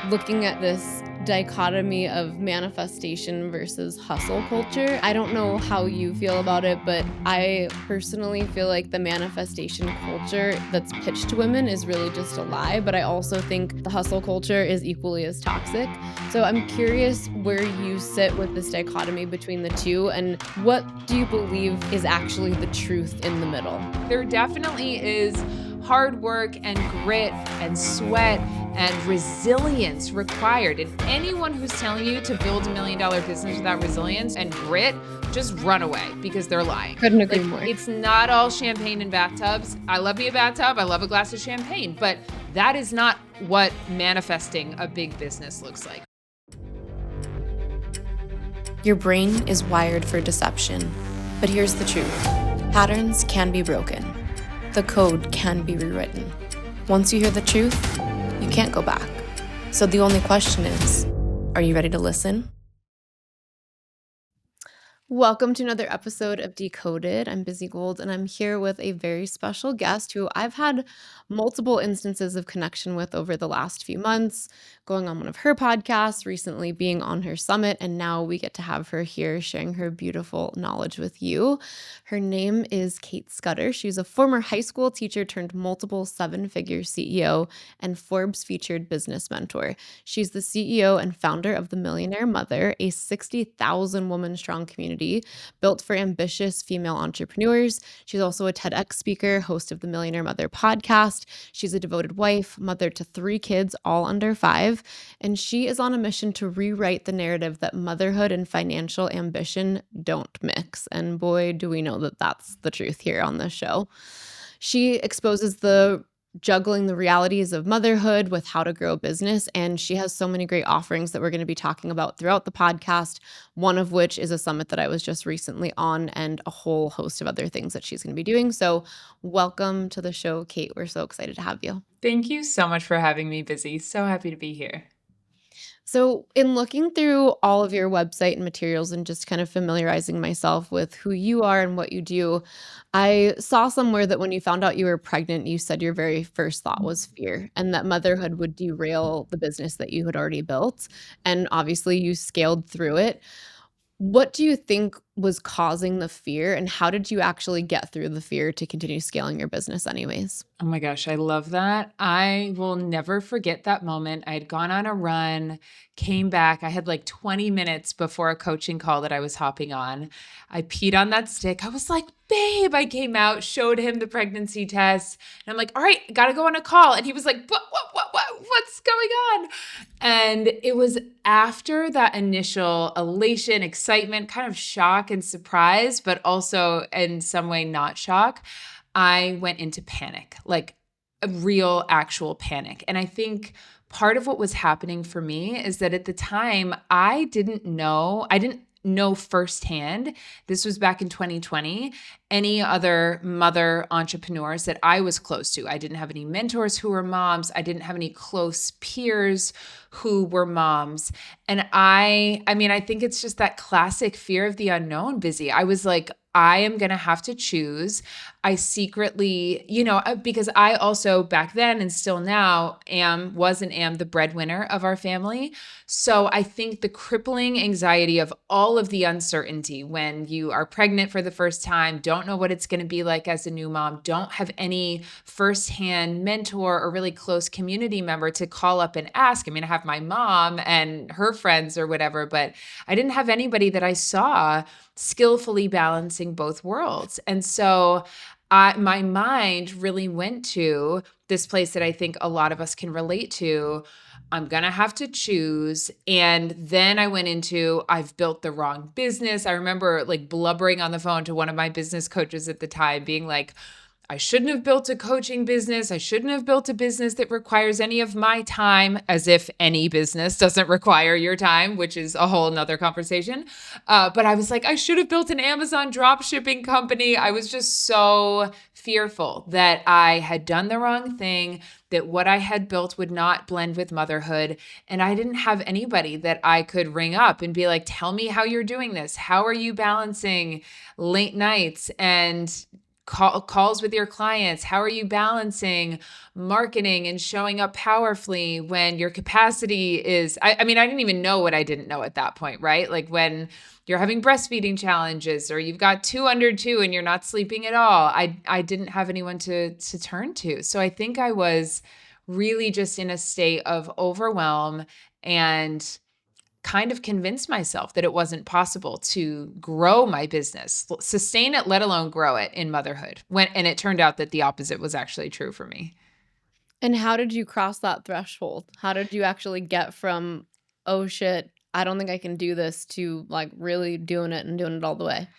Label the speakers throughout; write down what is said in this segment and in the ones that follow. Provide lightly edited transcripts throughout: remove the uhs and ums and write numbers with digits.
Speaker 1: looking at this dichotomy of manifestation versus hustle culture. I don't know how you feel about it, but I personally feel like the manifestation culture that's pitched to women is really just a lie, but I also think the hustle culture is equally as toxic. So I'm curious where you sit with this dichotomy between the two, and what do you believe is actually the truth in the middle?
Speaker 2: There definitely is hard work and grit and sweat and resilience required. And anyone who's telling you to build $1 million business without resilience and grit, just run away because they're lying.
Speaker 1: Couldn't agree more.
Speaker 2: It's not all champagne and bathtubs. I love me a bathtub. I love a glass of champagne, but that is not what manifesting a big business looks like.
Speaker 3: Your brain is wired for deception, but here's the truth. Patterns can be broken. The code can be rewritten. Once you hear the truth, you can't go back. So the only question is, are you ready to listen?
Speaker 1: Welcome to another episode of Decoded. I'm Bizzie Gold, and I'm here with a very special guest who I've had multiple instances of connection with over the last few months, going on one of her podcasts, recently being on her summit, and now we get to have her here sharing her beautiful knowledge with you. Her name is Cait Scudder. She's a former high school teacher turned multiple seven-figure CEO and Forbes featured business mentor. She's the CEO and founder of the Millionaire Mother, a 60,000 woman strong community built for ambitious female entrepreneurs. She's also a TEDx speaker, host of the Millionaire Mother podcast. She's a devoted wife, mother to 3 kids, all under 5, and she is on a mission to rewrite the narrative that motherhood and financial ambition don't mix. And boy, do we know that that's the truth here on this show. She exposes the juggling the realities of motherhood with how to grow a business. And she has so many great offerings that we're going to be talking about throughout the podcast, one of which is a summit that I was just recently on and a whole host of other things that she's going to be doing. So welcome to the show, Cait. We're so excited to have you.
Speaker 2: Thank you so much for having me, Bizzie. So happy to be here.
Speaker 1: So in looking through all of your website and materials and just kind of familiarizing myself with who you are and what you do, I saw somewhere that when you found out you were pregnant, you said your very first thought was fear and that motherhood would derail the business that you had already built. And obviously you scaled through it. What do you think was causing the fear, and how did you actually get through the fear to continue scaling your business anyways?
Speaker 2: Oh my gosh, I love that. I will never forget that moment. I had gone on a run, came back. I had like 20 minutes before a coaching call that I was hopping on. I peed on that stick. I was like, babe, I came out, showed him the pregnancy test. And I'm like, all right, got to go on a call. And he was like, what's going on? And it was after that initial elation, excitement, kind of shock and surprise, but also in some way not shock. I went into panic, like a real actual panic. And I think part of what was happening for me is that at the time I didn't know firsthand, this was back in 2020, any other mother entrepreneurs that I was close to. I didn't have any mentors who were moms. I didn't have any close peers who were moms. And I think it's just that classic fear of the unknown, Bizzie. I was like, I am going to have to choose. I secretly, because I also back then and still now am the breadwinner of our family. So I think the crippling anxiety of all of the uncertainty when you are pregnant for the first time, don't know what it's going to be like as a new mom, don't have any firsthand mentor or really close community member to call up and ask. I mean, I have my mom and her friends or whatever, but I didn't have anybody that I saw skillfully balancing both worlds. And so my mind really went to this place that I think a lot of us can relate to. I'm going to have to choose. And then I went into, I've built the wrong business. I remember like blubbering on the phone to one of my business coaches at the time, being like, I shouldn't have built a coaching business. I shouldn't have built a business that requires any of my time, as if any business doesn't require your time, which is a whole nother conversation. But I was like, I should have built an Amazon drop shipping company. I was just so fearful that I had done the wrong thing, that what I had built would not blend with motherhood. And I didn't have anybody that I could ring up and be like, tell me how you're doing this. How are you balancing late nights and calls with your clients? How are you balancing marketing and showing up powerfully when your capacity is, I mean, I didn't even know what I didn't know at that point, right? Like when you're having breastfeeding challenges or you've got 2 under 2 and you're not sleeping at all. I didn't have anyone to turn to. So I think I was really just in a state of overwhelm and kind of convinced myself that it wasn't possible to grow my business, sustain it, let alone grow it in motherhood. And it turned out that the opposite was actually true for me.
Speaker 1: And how did you cross that threshold? How did you actually get from, oh shit, I don't think I can do this, to like really doing it and doing it all the way?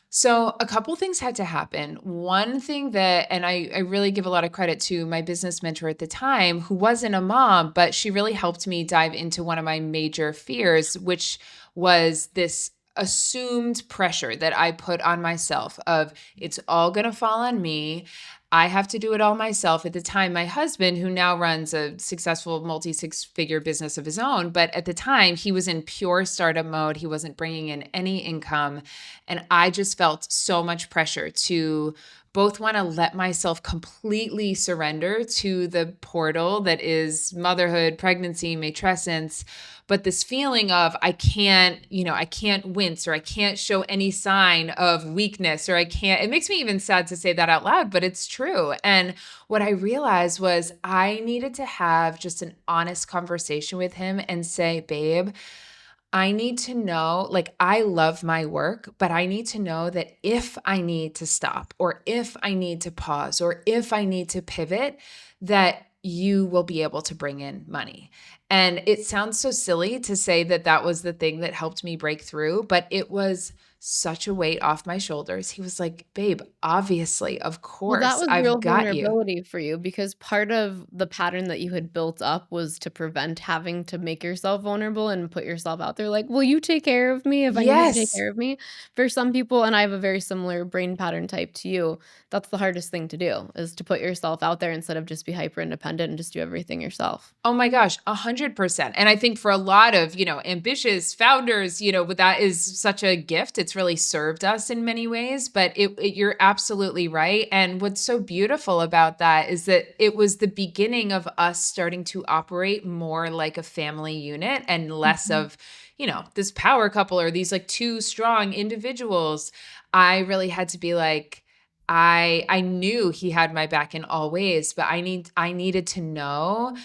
Speaker 2: So a couple things had to happen. One thing that, and I really give a lot of credit to my business mentor at the time, who wasn't a mom, but she really helped me dive into one of my major fears, which was this assumed pressure that I put on myself of it's all going to fall on me. I have to do it all myself. At the time, my husband, who now runs a successful multi-six-figure business of his own, but at the time he was in pure startup mode. He wasn't bringing in any income. And I just felt so much pressure to both want to let myself completely surrender to the portal that is motherhood, pregnancy, matrescence, but this feeling of I can't wince, or I can't show any sign of weakness, or it makes me even sad to say that out loud, but it's true. And what I realized was I needed to have just an honest conversation with him and say, babe, I need to know, like, I love my work, but I need to know that if I need to stop, or if I need to pause, or if I need to pivot, that you will be able to bring in money. And it sounds so silly to say that that was the thing that helped me break through, but it was such a weight off my shoulders. He was like, babe, obviously, of
Speaker 1: Well, that
Speaker 2: course,
Speaker 1: was
Speaker 2: I've
Speaker 1: real
Speaker 2: got you.
Speaker 1: vulnerability for you, because part of the pattern that you had built up was to prevent having to make yourself vulnerable and put yourself out there like, "Will you take care of me if I need you to take
Speaker 2: Yes.
Speaker 1: care of me?" For some people, and I have a very similar brain pattern type to you, that's the hardest thing to do, is to put yourself out there instead of just be hyper independent and just do everything yourself.
Speaker 2: Oh my gosh, 100%. And I think for a lot of, ambitious founders, that is such a gift. It's really served us in many ways, but you're absolutely right. And what's so beautiful about that is that it was the beginning of us starting to operate more like a family unit and less
Speaker 1: Mhm.
Speaker 2: of, this power couple or these like two strong individuals. I really had to be like, I knew he had my back in all ways, but I needed to know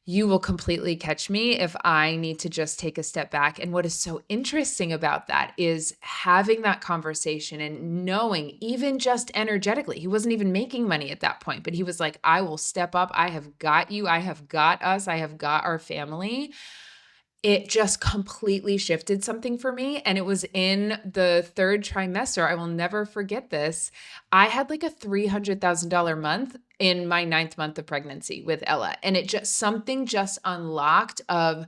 Speaker 2: you will completely catch me if I need to just take a step back. And what is so interesting about that is having that conversation and knowing, even just energetically, he wasn't even making money at that point, but he was like, I will step up. I have got you. I have got us. I have got our family. It just completely shifted something for me. And it was in the 3rd trimester. I will never forget this. I had like a $300,000 month in my 9th month of pregnancy with Ella. And something just unlocked of,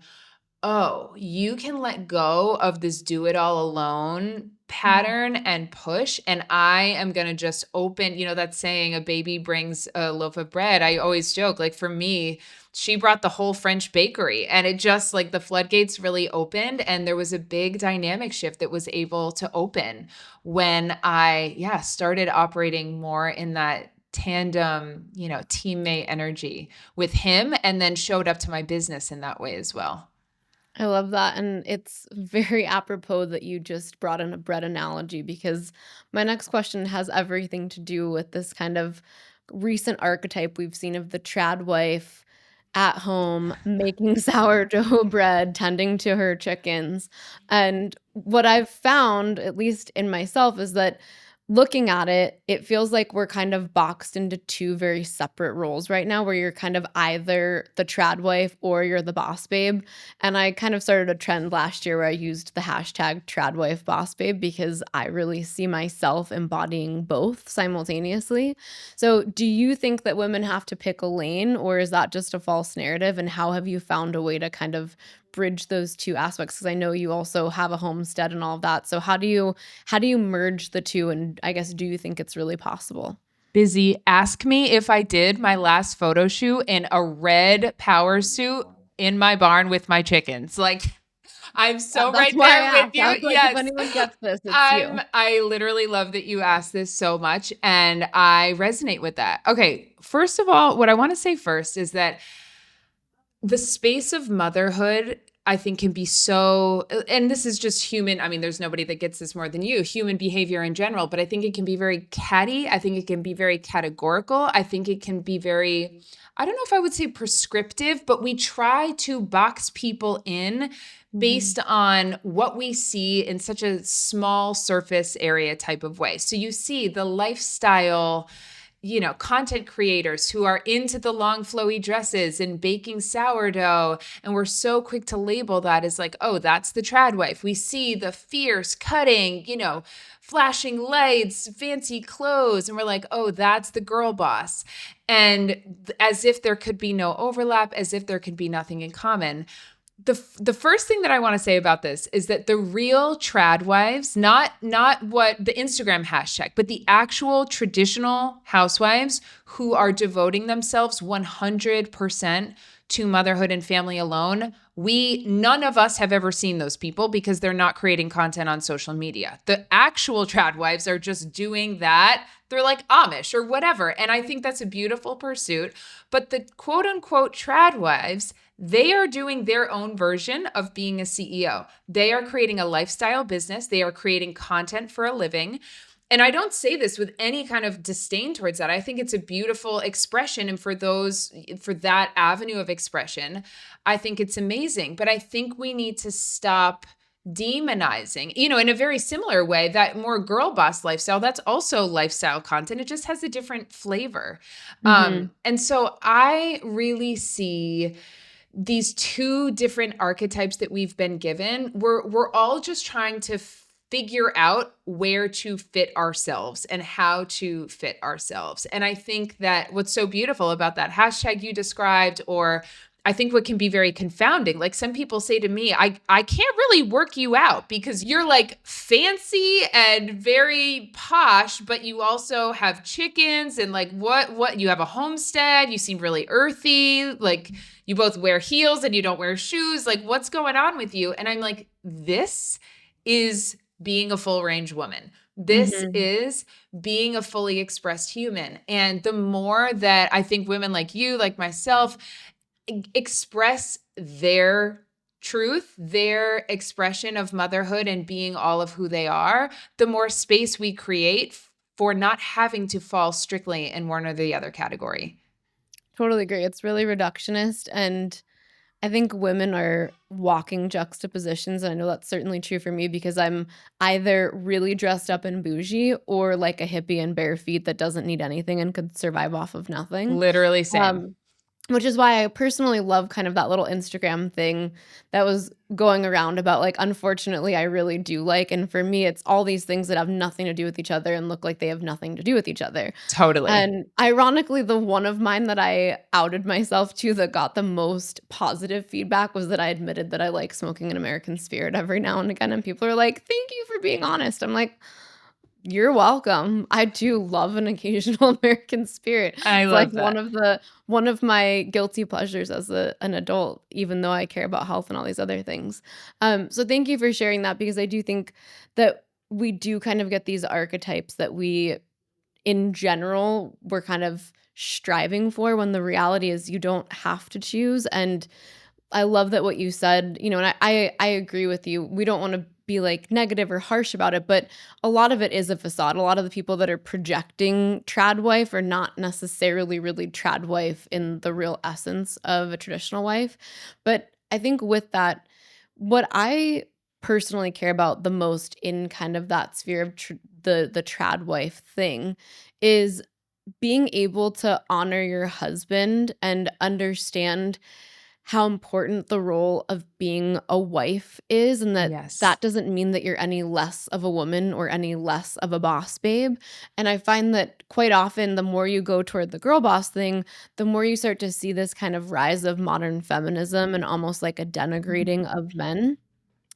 Speaker 2: oh, you can let go of this do it all alone
Speaker 1: Mhm.
Speaker 2: pattern and push. And I am going to just open, that saying, a baby brings a loaf of bread. I always joke, like for me, she brought the whole French bakery, and it just like the floodgates really opened. And there was a big dynamic shift that was able to open when I, started operating more in that tandem, teammate energy with him, and then showed up to my business in that way as well.
Speaker 1: I love that, and it's very apropos that you just brought in a bread analogy, because my next question has everything to do with this kind of recent archetype we've seen of the Tradwife at home making sourdough bread, tending to her chickens. And what I've found, at least in myself, is that looking at it, it feels like we're kind of boxed into two very separate roles right now, where you're kind of either the Tradwife or you're the boss babe. And I kind of started a trend last year where I used the hashtag #TradwifeBossBabe, because I really see myself embodying both simultaneously. So do you think that women have to pick a lane, or is that just a false narrative? And how have you found a way to kind of bridge those two aspects? Because I know you also have a homestead and all of that. So how do you merge the two? And I guess, do you think it's really possible?
Speaker 2: Busy, ask me if I did my last photo shoot in a red power suit in my barn with my chickens. Like, I'm so
Speaker 1: That's
Speaker 2: right
Speaker 1: why I
Speaker 2: there with
Speaker 1: asked. I
Speaker 2: you.
Speaker 1: was like, if
Speaker 2: Yes.
Speaker 1: anyone gets this, it's you.
Speaker 2: I literally love that you asked this so much, and I resonate with that. Okay, first of all, what I want to say first is that the space of motherhood, I think, can be so, and this is just human. I mean, there's nobody that gets this more than you, human behavior in general, but I think it can be very catty. I think it can be very categorical. I think it can be very, I don't know if I would say prescriptive, but we try to box people in based on what we see in such a small surface area type of way. So you see the lifestyle, content creators who are into the long flowy dresses and baking sourdough. And we're so quick to label that as like, oh, that's the tradwife. We see the fierce cutting, flashing lights, fancy clothes. And we're like, oh, that's the girl boss. And as if there could be no overlap, as if there could be nothing in common. The first thing that I want to say about this is that the real tradwives, not what the Instagram hashtag, but the actual traditional housewives who are devoting themselves 100% to motherhood and family alone, none of us have ever seen those people because they're not creating content on social media. The actual tradwives are just doing that. They're like Amish or whatever. And I think that's a beautiful pursuit. But the quote unquote tradwives, they are doing their own version of being a CEO. They are creating a lifestyle business. They are creating content for a living. And I don't say this with any kind of disdain towards that. I think it's a beautiful expression. And for that avenue of expression, I think it's amazing. But I think we need to stop demonizing, in a very similar way, that more girl boss lifestyle, that's also lifestyle content. It just has a different flavor. And so I really see these two different archetypes that we've been given. We're all just trying to figure out where to fit ourselves and how to fit ourselves. And I think that what's so beautiful about that hashtag you described, or I think what can be very confounding, like some people say to me, I can't really work you out because you're like fancy and very posh, but you also have chickens and like what you have a homestead, you seem really earthy, like you both wear heels and you don't wear shoes, like what's going on with you? And I'm like, this is being a full range woman. This is being a fully expressed human. And the more that I think women like you, like myself, express their truth, their expression of motherhood and being all of who they are, the more space we create for not having to fall strictly in one or the other category.
Speaker 1: Totally agree. It's really reductionist. And I think women are walking juxtapositions. And I know that's certainly true for me because I'm either really dressed up and bougie or like a hippie and bare feet that doesn't need anything and could survive off of nothing.
Speaker 2: Literally same.
Speaker 1: Which is why I personally love kind of that little Instagram thing that was going around about like, unfortunately, I really do like. And for me, it's all these things that have nothing to do with each other and look like they have nothing to do with each other.
Speaker 2: Totally.
Speaker 1: And ironically, the one of mine that I outed myself to that got the most positive feedback was that I admitted that I like smoking an American Spirit every now and again. And people are like, thank you for being honest. I'm like, you're welcome. I do love an occasional American Spirit.
Speaker 2: I
Speaker 1: It's
Speaker 2: love
Speaker 1: like
Speaker 2: that.
Speaker 1: one of my guilty pleasures as an adult, even though I care about health and all these other things. So thank you for sharing that because I do think that we do kind of get these archetypes that we, in general, we're kind of striving for when the reality is you don't have to choose. And I love that what you said, and I agree with you. We don't want to be like negative or harsh about it, but a lot of it is a facade. A lot of the people that are projecting tradwife are not necessarily really tradwife in the real essence of a traditional wife. But I think with that, what I personally care about the most in kind of that sphere of the tradwife thing is being able to honor your husband and understand how important the role of being a wife is, and that
Speaker 2: Yes.
Speaker 1: that doesn't mean that you're any less of a woman or any less of a boss babe. And I find that quite often, the more you go toward the girl boss thing, the more you start to see this kind of rise of modern feminism and almost like a denigrating of men.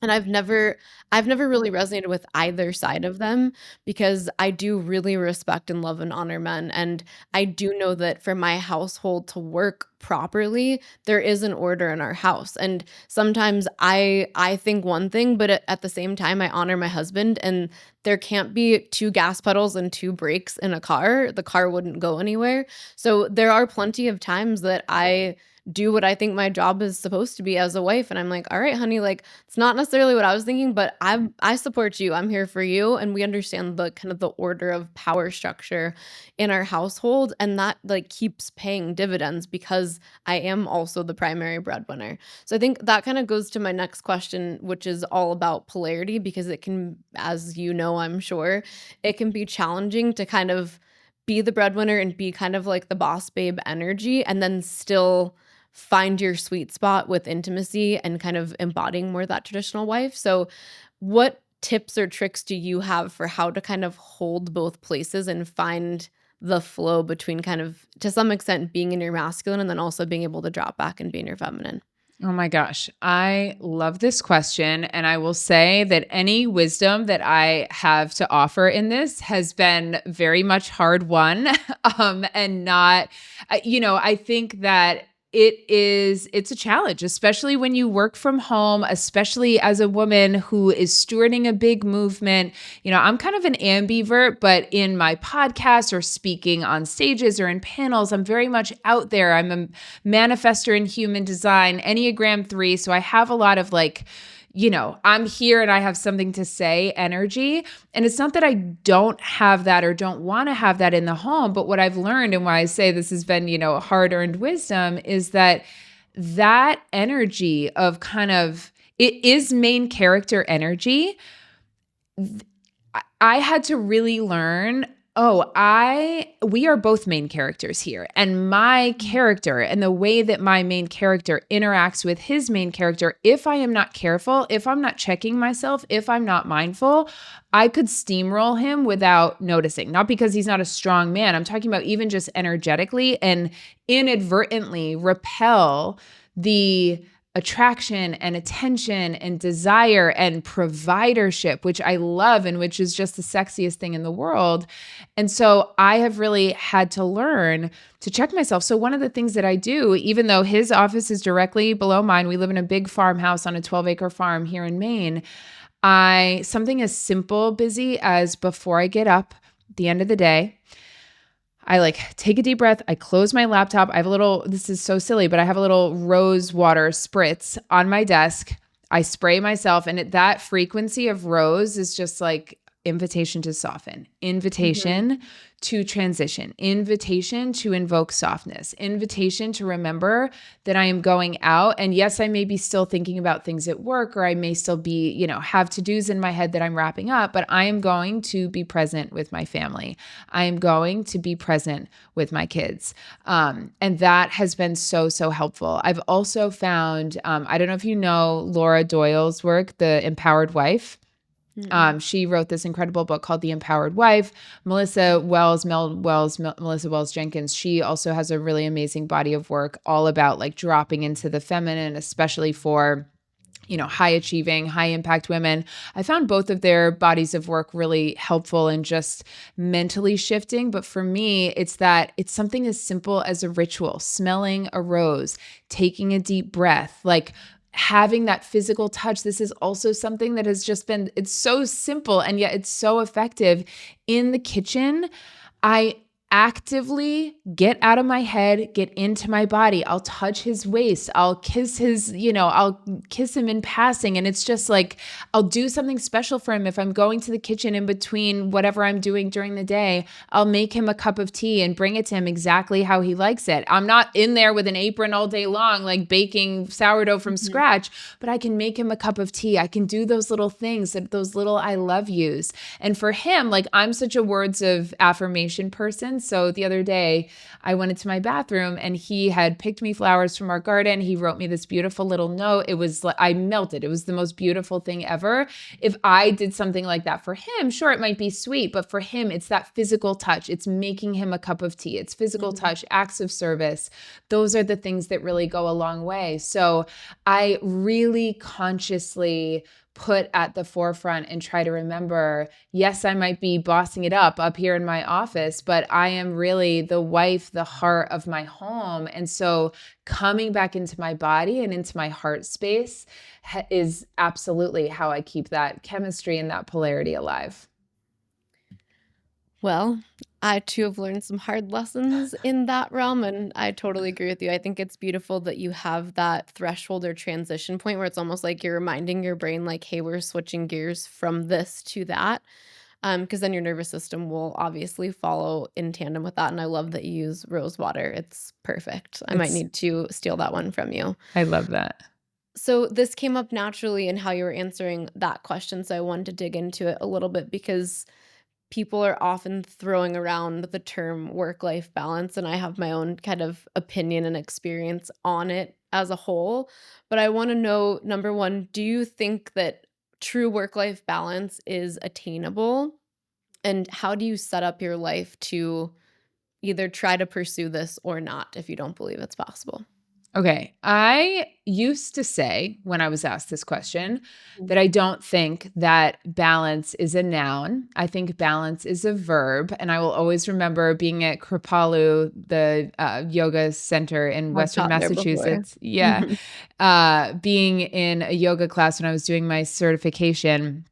Speaker 1: And I've never really resonated with either side of them because I do really respect and love and honor men, and I do know that for my household to work properly, there is an order in our house, and sometimes I think one thing, but at the same time, I honor my husband, and there can't be 2 gas pedals and 2 brakes in a car. The car wouldn't go anywhere. So, there are plenty of times that I do what I think my job is supposed to be as a wife, and I'm like, "All right, honey, like, it's not necessarily what I was thinking, but I support you. I'm here for you." And we understand the kind of the order of power structure in our household. And that like keeps paying dividends because I am also the primary breadwinner. So I think that kind of goes to my next question, which is all about polarity, because it can, as you know, I'm sure, it can be challenging to kind of be the breadwinner and be kind of like the boss babe energy and then still find your sweet spot with intimacy and kind of embodying more that traditional wife. So, what tips or tricks do you have for how to kind of hold both places and find the flow between kind of, to some extent, being in your masculine and then also being able to drop back and be in your feminine?
Speaker 2: Oh my gosh. I love this question. And I will say that any wisdom that I have to offer in this has been very much hard won. And not, I think that it's a challenge, especially when you work from home, especially as a woman who is stewarding a big movement. I'm kind of an ambivert, but in my podcast or speaking on stages or in panels, I'm very much out there. I'm a manifestor in human design, Enneagram 3. So I have a lot of I'm here and I have something to say energy. And it's not that I don't have that or don't want to have that in the home, but what I've learned and why I say this has been, hard-earned wisdom is that energy of kind of, it is main character energy. I had to really learn, we are both main characters here. And my character and the way that my main character interacts with his main character, if I am not careful, if I'm not checking myself, if I'm not mindful, I could steamroll him without noticing. Not because he's not a strong man. I'm talking about even just energetically and inadvertently repel the attraction and attention and desire and providership, which I love and which is just the sexiest thing in the world. And so I have really had to learn to check myself. So one of the things that I do, even though his office is directly below mine, we live in a big farmhouse on a 12-acre farm here in Maine. Something as simple, Bizzie, as before I get up at the end of the day, I take a deep breath. I close my laptop. This is so silly, but I have a little rose water spritz on my desk. I spray myself, and that frequency of rose is just like invitation to soften, invitation to transition, invitation to invoke softness, invitation to remember that I am going out. And yes, I may be still thinking about things at work, or I may still be, have to-dos in my head that I'm wrapping up, but I am going to be present with my family. I am going to be present with my kids. And that has been so, so helpful. I've also found, I don't know if you know Laura Doyle's work, The Empowered Wife. She wrote this incredible book called The Empowered Wife. Melissa Wells Jenkins, she also has a really amazing body of work all about dropping into the feminine, especially for high achieving, high impact women. I found both of their bodies of work really helpful in just mentally shifting. But for me, it's something as simple as a ritual, smelling a rose, taking a deep breath, having that physical touch. This is also something that has just been, it's so simple and yet it's so effective. In the kitchen, I actively get out of my head, get into my body. I'll touch his waist. I'll kiss I'll kiss him in passing. And it's just I'll do something special for him. If I'm going to the kitchen in between whatever I'm doing during the day, I'll make him a cup of tea and bring it to him exactly how he likes it. I'm not in there with an apron all day long, baking sourdough from scratch, but I can make him a cup of tea. I can do those little things, those little I love yous. And for him, I'm such a words of affirmation person. So the other day I went into my bathroom and he had picked me flowers from our garden. He wrote me this beautiful little note. It was I melted. It was the most beautiful thing ever. If I did something like that for him, sure, it might be sweet, but for him, it's that physical touch. It's making him a cup of tea. It's physical touch, acts of service. Those are the things that really go a long way. So I really consciously put at the forefront and try to remember, yes, I might be bossing it up here in my office, but I am really the wife, the heart of my home. And so coming back into my body and into my heart space is absolutely how I keep that chemistry and that polarity alive.
Speaker 1: Well, I too have learned some hard lessons in that realm, and I totally agree with you. I think it's beautiful that you have that threshold or transition point where it's almost like you're reminding your brain, like, hey, we're switching gears from this to that. Because then your nervous system will obviously follow in tandem with that. And I love that you use rose water. It's perfect. I might
Speaker 2: It's,
Speaker 1: need to steal that one from you.
Speaker 2: I love that.
Speaker 1: So this came up naturally in how you were answering that question. So I wanted to dig into it a little bit because people are often throwing around the term work-life balance, and I have my own kind of opinion and experience on it as a whole. But I want to know, number one, do you think that true work-life balance is attainable? And how do you set up your life to either try to pursue this or not if you don't believe it's possible?
Speaker 2: Okay. I used to say when I was asked this question
Speaker 1: Mm.
Speaker 2: that I don't think that balance is a noun. I think balance is a verb. And I will always remember being at Kripalu, the yoga center in
Speaker 1: I've
Speaker 2: Western
Speaker 1: taught there before.
Speaker 2: Massachusetts. Yeah.
Speaker 1: Mhm.
Speaker 2: Being in a yoga class when I was doing my certification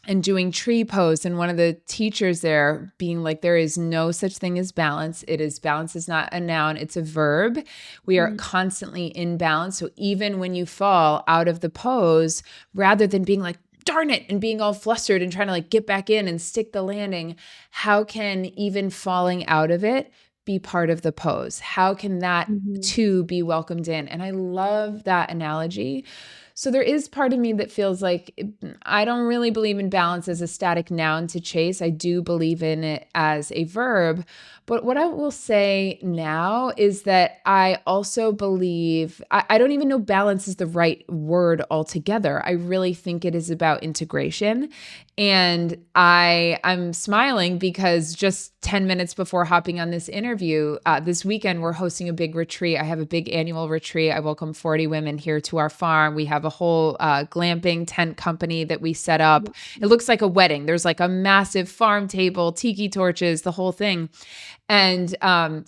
Speaker 2: and doing tree pose, and one of the teachers there being like, there is no such thing as balance. Balance is not a noun, it's a verb. We are
Speaker 1: Mhm.
Speaker 2: constantly in balance. So even when you fall out of the pose, rather than being like, darn it, and being all flustered and trying to like get back in and stick the landing, how can even falling out of it be part of the pose? How can that
Speaker 1: Mhm.
Speaker 2: too be welcomed in? And I love that analogy. So there is part of me that feels like I don't really believe in balance as a static noun to chase. I do believe in it as a verb. But what I will say now is that I also believe, I don't even know balance is the right word altogether. I really think it is about integration. And I'm smiling because just 10 minutes before hopping on this interview, this weekend, we're hosting a big retreat. I have a big annual retreat. I welcome 40 women here to our farm. We have a whole glamping tent company that we set up. It looks like a wedding. There's like a massive farm table, tiki torches, the whole thing. And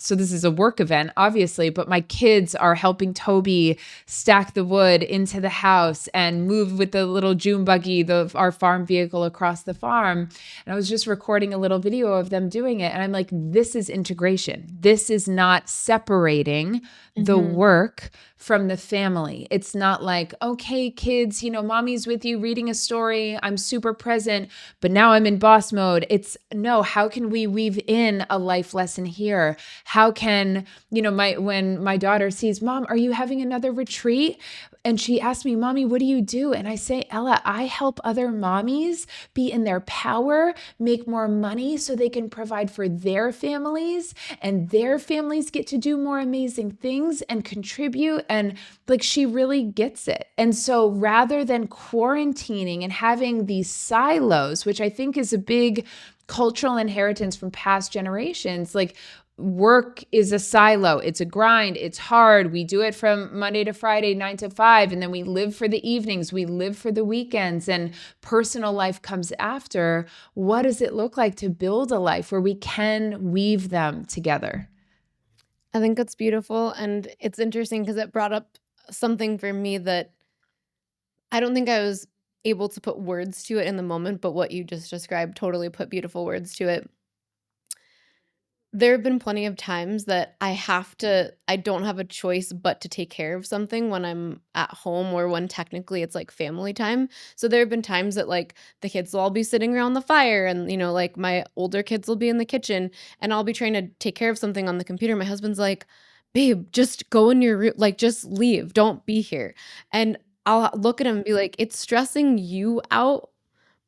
Speaker 2: so this is a work event, obviously, but my kids are helping Toby stack the wood into the house and move with the little June buggy, our farm vehicle across the farm. And I was just recording a little video of them doing it. And I'm like, this is integration. This is not separating the
Speaker 1: Mhm.
Speaker 2: work from the family. It's not like, okay, kids, mommy's with you reading a story. I'm super present, but now I'm in boss mode. It's no, how can we weave in a life lesson here? How can, when my daughter sees, Mom, are you having another retreat? And she asked me, Mommy, what do you do? And I say, Ella, I help other mommies be in their power, make more money so they can provide for their families, and their families get to do more amazing things and contribute. And like, she really gets it. And so rather than quarantining and having these silos, which I think is a big cultural inheritance from past generations, like, work is a silo. It's a grind. It's hard. We do it from Monday to Friday, 9 to 5. And then we live for the evenings. We live for the weekends, and personal life comes after. What does it look like to build a life where we can weave them together?
Speaker 1: I think it's beautiful, and it's interesting because it brought up something for me that I don't think I was able to put words to it in the moment, but what you just described totally put beautiful words to it. There have been plenty of times that I don't have a choice but to take care of something when I'm at home or when technically it's like family time. So there have been times that like the kids will all be sitting around the fire and like my older kids will be in the kitchen and I'll be trying to take care of something on the computer. My husband's like, "Babe, just go in your room, like just leave. Don't be here." And I'll look at him and be like, "It's stressing you out,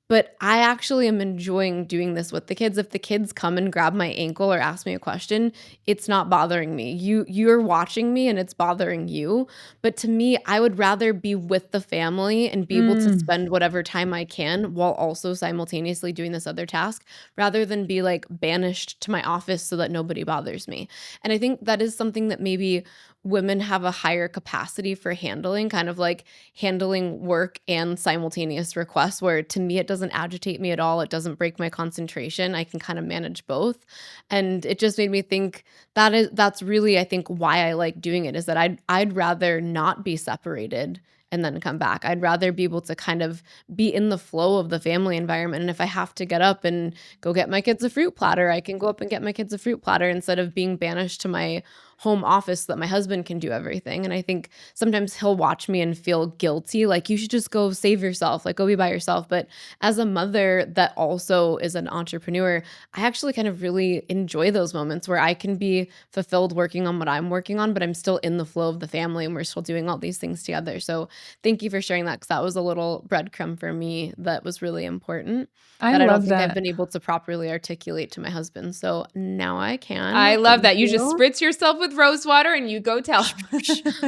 Speaker 1: but I actually am enjoying doing this with the kids. If the kids come and grab my ankle or ask me a question, it's not bothering me. You're watching me and it's bothering you. But to me, I would rather be with the family and be able to
Speaker 2: Mm.
Speaker 1: spend whatever time I can while also simultaneously doing this other task rather than be like banished to my office so that nobody bothers me." And I think that is something that maybe women have a higher capacity for handling, kind of like handling work and simultaneous requests, where to me, it doesn't agitate me at all. It doesn't break my concentration. I can kind of manage both. And it just made me think that's really, I think, why I like doing it, is that I'd rather not be separated and then come back. I'd rather be able to kind of be in the flow of the family environment. And if I have to get up and go get my kids a fruit platter, I can go up and get my kids a fruit platter instead of being banished to my home office so that my husband can do everything. And I think sometimes he'll watch me and feel guilty, like, you should just go save yourself, like, go be by yourself. But as a mother that also is an entrepreneur, I actually kind of really enjoy those moments where I can be fulfilled working on what I'm working on, but I'm still in the flow of the family and we're still doing all these things together. So thank you for sharing that, because that was a little breadcrumb for me that was really important,
Speaker 2: I
Speaker 1: that I don't
Speaker 2: love
Speaker 1: think I've
Speaker 2: that.
Speaker 1: been able to properly articulate to my husband. So now I
Speaker 2: I
Speaker 1: can.
Speaker 2: love
Speaker 1: Thank
Speaker 2: that. You just
Speaker 1: you.
Speaker 2: spritz yourself with rose water and you go tell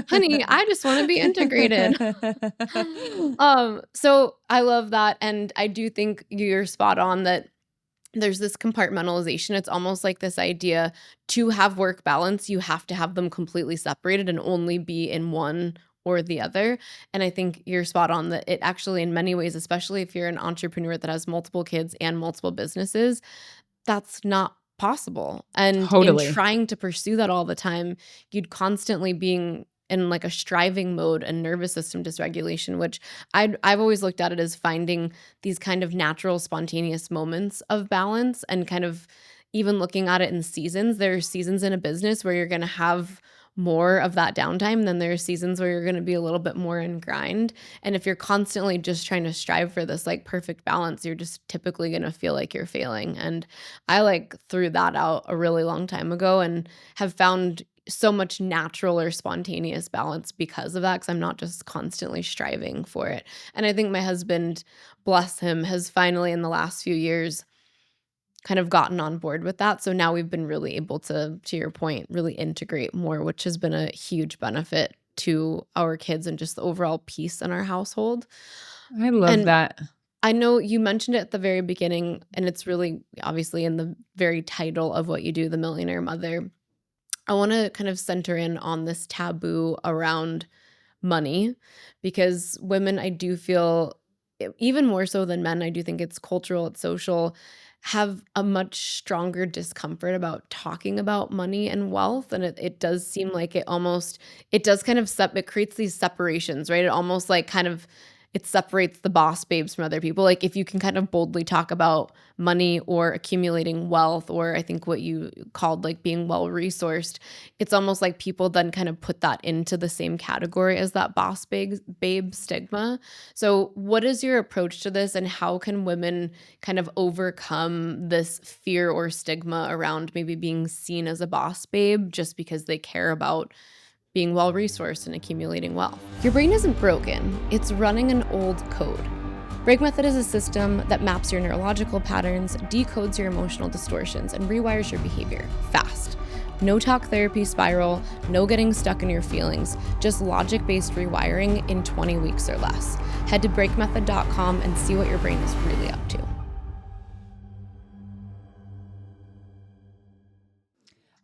Speaker 1: Honey, I just want to be integrated.
Speaker 2: him.
Speaker 1: So I love that. And I do think you're spot on that there's this compartmentalization. It's almost like this idea, to have work balance, you have to have them completely separated and only be in one or the other. And I think you're spot on that it actually, in many ways, especially if you're an entrepreneur that has multiple kids and multiple businesses, that's not possible. And in
Speaker 2: Totally.
Speaker 1: trying to pursue that all the time, you'd constantly being in like a striving mode and nervous system dysregulation, which I've always looked at it as finding these kind of natural, spontaneous moments of balance, and kind of even looking at it in seasons. There are seasons in a business where you're going to have more of that downtime, then there are seasons where you're going to be a little bit more in grind. And if you're constantly just trying to strive for this like perfect balance, you're just typically going to feel like you're failing. And I like threw that out a really long time ago and have found so much natural or spontaneous balance because of that, because I'm not just constantly striving for it. And I think my husband, bless him, has finally in the last few years kind of gotten on board with that. So now we've been really able to your point, really integrate more, which has been a huge benefit to our kids and just the overall peace in our household.
Speaker 2: I love
Speaker 1: And
Speaker 2: that.
Speaker 1: I know you mentioned it at the very beginning, and it's really obviously in the very title of what you do, the Millionaire Mother. I want to kind of center in on this taboo around money, because women, I do feel, even more so than men, I do think it's cultural, it's social, have a much stronger discomfort about talking about money and wealth. And it does seem like it does kind of, it creates these separations, right? It almost like kind of, it separates the boss babes from other people. Like if you can kind of boldly talk about money or accumulating wealth, or I think what you called like being well resourced, it's almost like people then kind of put that into the same category as that babe stigma. So what is your approach to this, and how can women kind of overcome this fear or stigma around maybe being seen as a boss babe just because they care about being well resourced and accumulating wealth? Your brain isn't broken, it's running an old code. Break Method is a system that maps your neurological patterns, decodes your emotional distortions, and rewires your behavior fast. No talk therapy spiral, no getting stuck in your feelings, just logic-based rewiring in 20 weeks or less. Head to breakmethod.com and see what your brain is really up to.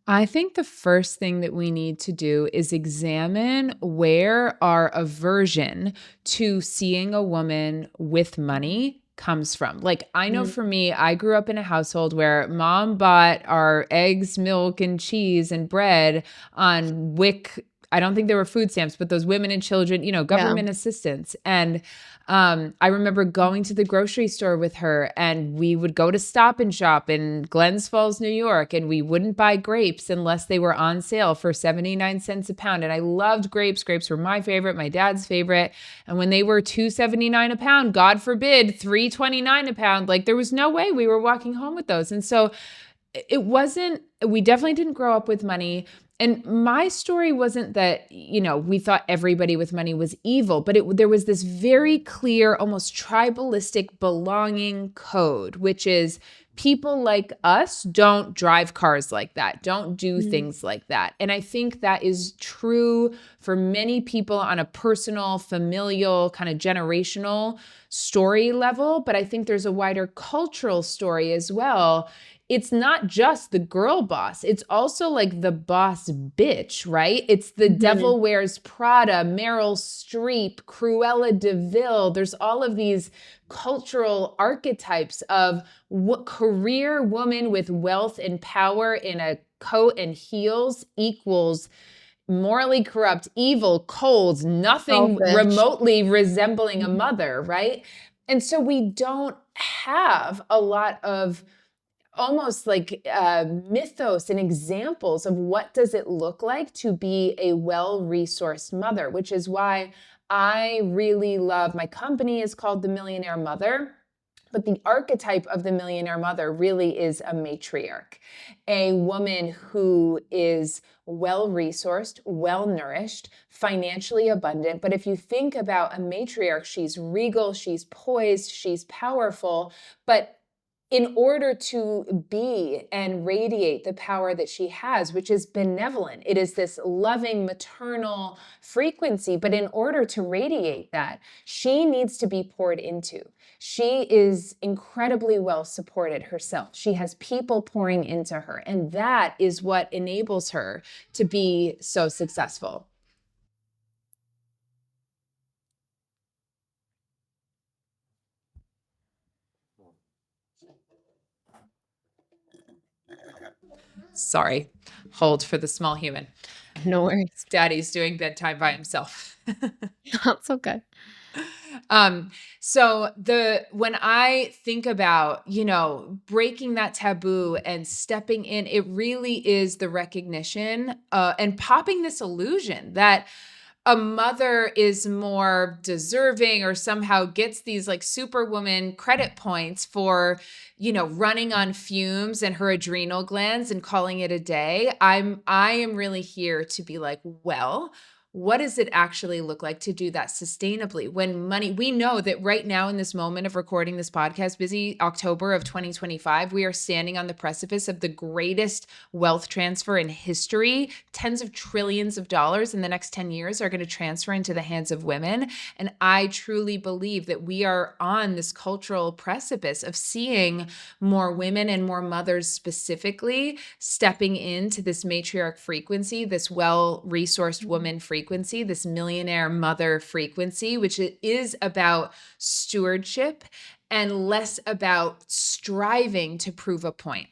Speaker 2: I think the first thing that we need to do is examine where our aversion to seeing a woman with money comes from. Like, I know for me, I grew up in a household where mom bought our eggs, milk, and cheese and bread on WIC. I don't think there were food stamps, but those women and children, government assistance. And I remember going to the grocery store with her, and we would go to Stop and Shop in Glens Falls, New York, and we wouldn't buy grapes unless they were on sale for 79 cents a pound. And I loved grapes. Grapes were my favorite, my dad's favorite. And when they were $2.79 a pound, God forbid, $3.29 a pound, like there was no way we were walking home with those. And so we definitely didn't grow up with money. And my story wasn't that, we thought everybody with money was evil, but there was this very clear, almost tribalistic belonging code, which is people like us don't drive cars like that, don't do things like that. And I think that is true for many people on a personal, familial, kind of generational story level. But I think there's a wider cultural story as well, it's not just the girl boss. It's also like the boss bitch, right? It's the Devil Wears Prada, Meryl Streep, Cruella de Vil. There's all of these cultural archetypes of what career woman with wealth and power in a coat and heels equals morally corrupt, evil, cold, nothing
Speaker 1: Selfish.
Speaker 2: remotely resembling a mother, right? And so we don't have a lot of almost like mythos and examples of what does it look like to be a well-resourced mother, which is why I really love, my company is called the Millionaire Mother. But the archetype of the millionaire mother really is a matriarch, a woman who is well-resourced, well-nourished, financially abundant. But if you think about a matriarch, she's regal, she's poised, she's powerful, but in order to be and radiate the power that she has, which is benevolent, it is this loving maternal frequency. But in order to radiate that, she needs to be poured into. She is incredibly well supported herself. She has people pouring into her, and that is what enables her to be so successful. Sorry, hold for the small human.
Speaker 1: No worries.
Speaker 2: Daddy's doing bedtime by himself.
Speaker 1: That's okay.
Speaker 2: So when I think about, breaking that taboo and stepping in, it really is the recognition, and popping this illusion that a mother is more deserving or somehow gets these like superwoman credit points for, running on fumes and her adrenal glands and calling it a day. I am really here to be like, well, what does it actually look like to do that sustainably? When we know that right now in this moment of recording this podcast, Bizzie, October of 2025, we are standing on the precipice of the greatest wealth transfer in history. Tens of trillions of dollars in the next 10 years are going to transfer into the hands of women. And I truly believe that we are on this cultural precipice of seeing more women and more mothers specifically stepping into this matriarch frequency, this well-resourced woman frequency, this millionaire mother frequency, which is about stewardship and less about striving to prove a point.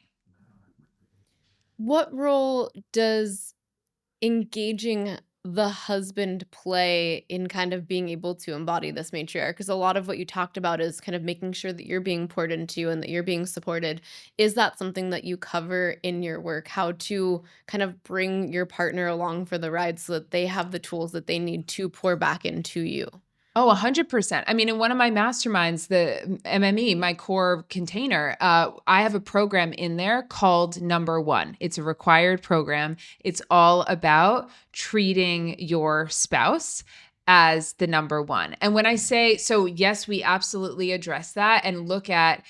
Speaker 1: What role does engaging the husband play in kind of being able to embody this matriarch? Because a lot of what you talked about is kind of making sure that you're being poured into and that you're being supported. Is that something that you cover in your work? How to kind of bring your partner along for the ride so that they have the tools that they need to pour back into you?
Speaker 2: Oh, 100%. I mean, in one of my masterminds, the MME, my core container, I have a program in there called Number One. It's a required program. It's all about treating your spouse as the number one. And when I say, so yes, we absolutely address that and look at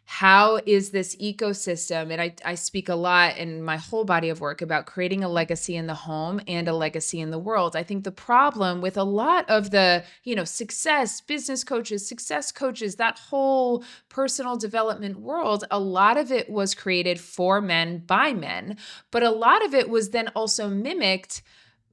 Speaker 2: how is this ecosystem, and I speak a lot in my whole body of work about creating a legacy in the home and a legacy in the world. I think the problem with a lot of the, success coaches, that whole personal development world, a lot of it was created for men by men, but a lot of it was then also mimicked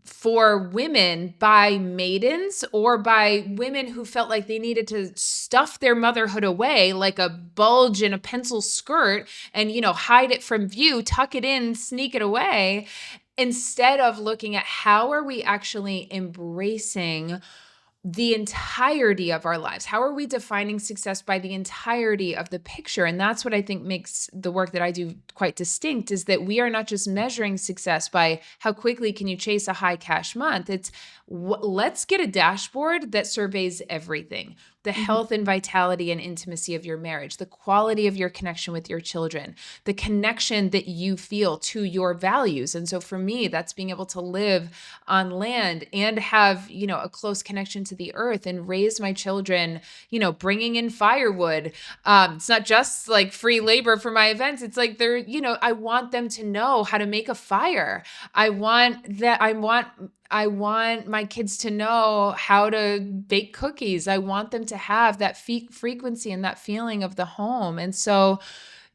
Speaker 2: for women by maidens or by women who felt like they needed to stuff their motherhood away like a bulge in a pencil skirt and, hide it from view, tuck it in, sneak it away, instead of looking at how are we actually embracing the entirety of our lives? How are we defining success by the entirety of the picture? And that's what I think makes the work that I do quite distinct, is that we are not just measuring success by how quickly can you chase a high cash month. It's let's get a dashboard that surveys everything. The health and vitality and intimacy of your marriage, the quality of your connection with your children, the connection that you feel to your values. And so for me, that's being able to live on land and have, a close connection to the earth and raise my children, bringing in firewood. It's not just like free labor for my events. It's like I want them to know how to make a fire. I want my kids to know how to bake cookies. I want them to have that frequency and that feeling of the home. And so,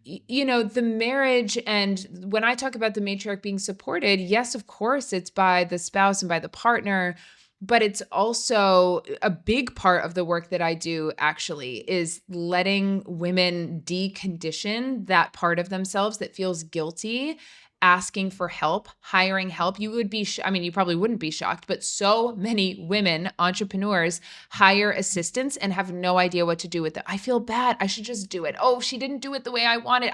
Speaker 2: The marriage, and when I talk about the matriarch being supported, yes, of course, it's by the spouse and by the partner, but it's also a big part of the work that I do actually is letting women decondition that part of themselves that feels guilty, asking for help, hiring help. You would be, you probably wouldn't be shocked, but so many women entrepreneurs hire assistants and have no idea what to do with it. I feel bad. I should just do it. Oh, she didn't do it the way I wanted.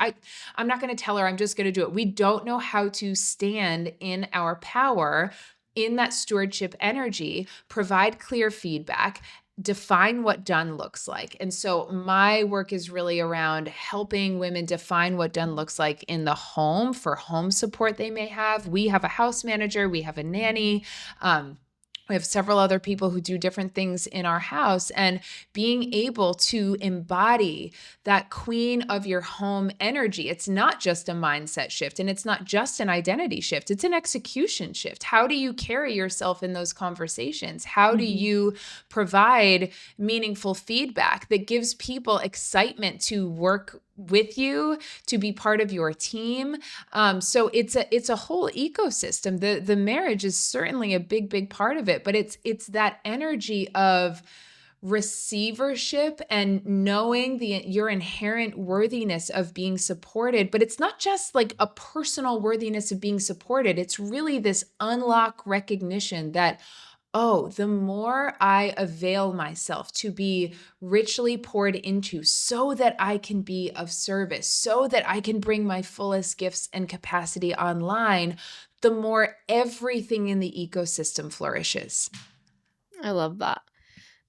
Speaker 2: I'm not going to tell her. I'm just going to do it. We don't know how to stand in our power in that stewardship energy, provide clear feedback, define what done looks like. And so my work is really around helping women define what done looks like in the home for home support they may have. We have a house manager, we have a nanny. We have several other people who do different things in our house, and being able to embody that queen of your home energy. It's not just a mindset shift, and it's not just an identity shift. It's an execution shift. How do you carry yourself in those conversations? How do you provide meaningful feedback that gives people excitement to work with you, to be part of your team? So it's a whole ecosystem. The marriage is certainly a big part of it, but it's that energy of receivership and knowing your inherent worthiness of being supported. But it's not just like a personal worthiness of being supported. It's really this unlock recognition that, oh, the more I avail myself to be richly poured into so that I can be of service, so that I can bring my fullest gifts and capacity online, the more everything in the ecosystem flourishes.
Speaker 1: I love that.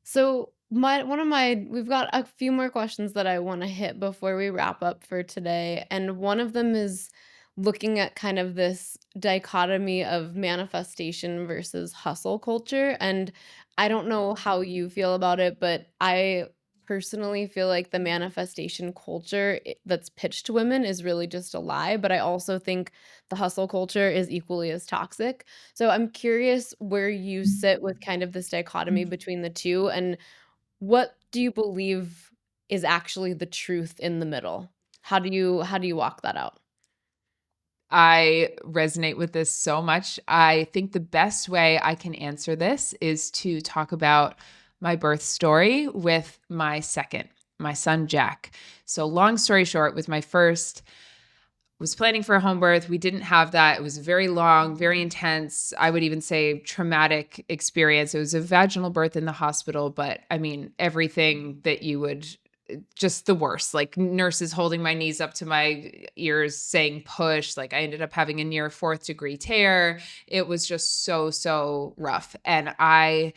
Speaker 1: So we've got a few more questions that I want to hit before we wrap up for today. And one of them is looking at kind of this dichotomy of manifestation versus hustle culture. And I don't know how you feel about it, but I personally feel like the manifestation culture that's pitched to women is really just a lie. But I also think the hustle culture is equally as toxic. So I'm curious where you sit with kind of this dichotomy between the two, and what do you believe is actually the truth in the middle? How do you walk that out?
Speaker 2: I resonate with this so much. I think the best way I can answer this is to talk about my birth story with my second, my son, Jack. So long story short, with my first, was planning for a home birth. We didn't have that. It was very long, very intense. I would even say traumatic experience. It was a vaginal birth in the hospital, but I mean, everything that you would, just the worst, like nurses holding my knees up to my ears saying push. Like I ended up having a near 4th-degree tear. It was just so rough. And I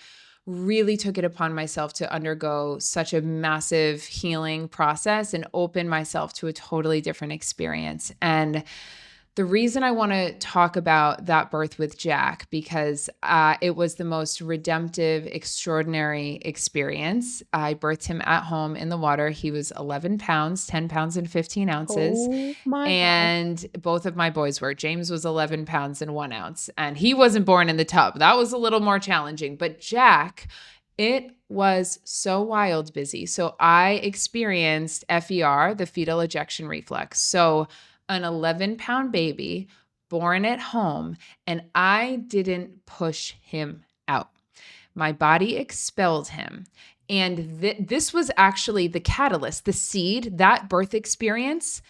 Speaker 2: really took it upon myself to undergo such a massive healing process and open myself to a totally different experience. And the reason I want to talk about that birth with Jack, because it was the most redemptive, extraordinary experience. I birthed him at home in the water. He was 11 pounds, 10 pounds and 15 ounces.
Speaker 1: Oh my God.
Speaker 2: And both of my boys were. James was 11 pounds and 1 ounce. And he wasn't born in the tub. That was a little more challenging. But Jack, it was so wild, Bizzie. So I experienced FER, the fetal ejection reflex. So an 11-pound baby born at home, and I didn't push him out. My body expelled him. And this was actually the catalyst, the seed. That birth experience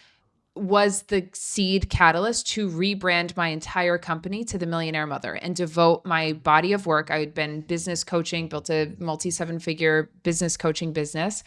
Speaker 2: was the seed catalyst to rebrand my entire company to the Millionaire Mother and devote my body of work. I had been business coaching, built a multi-7-figure business coaching business.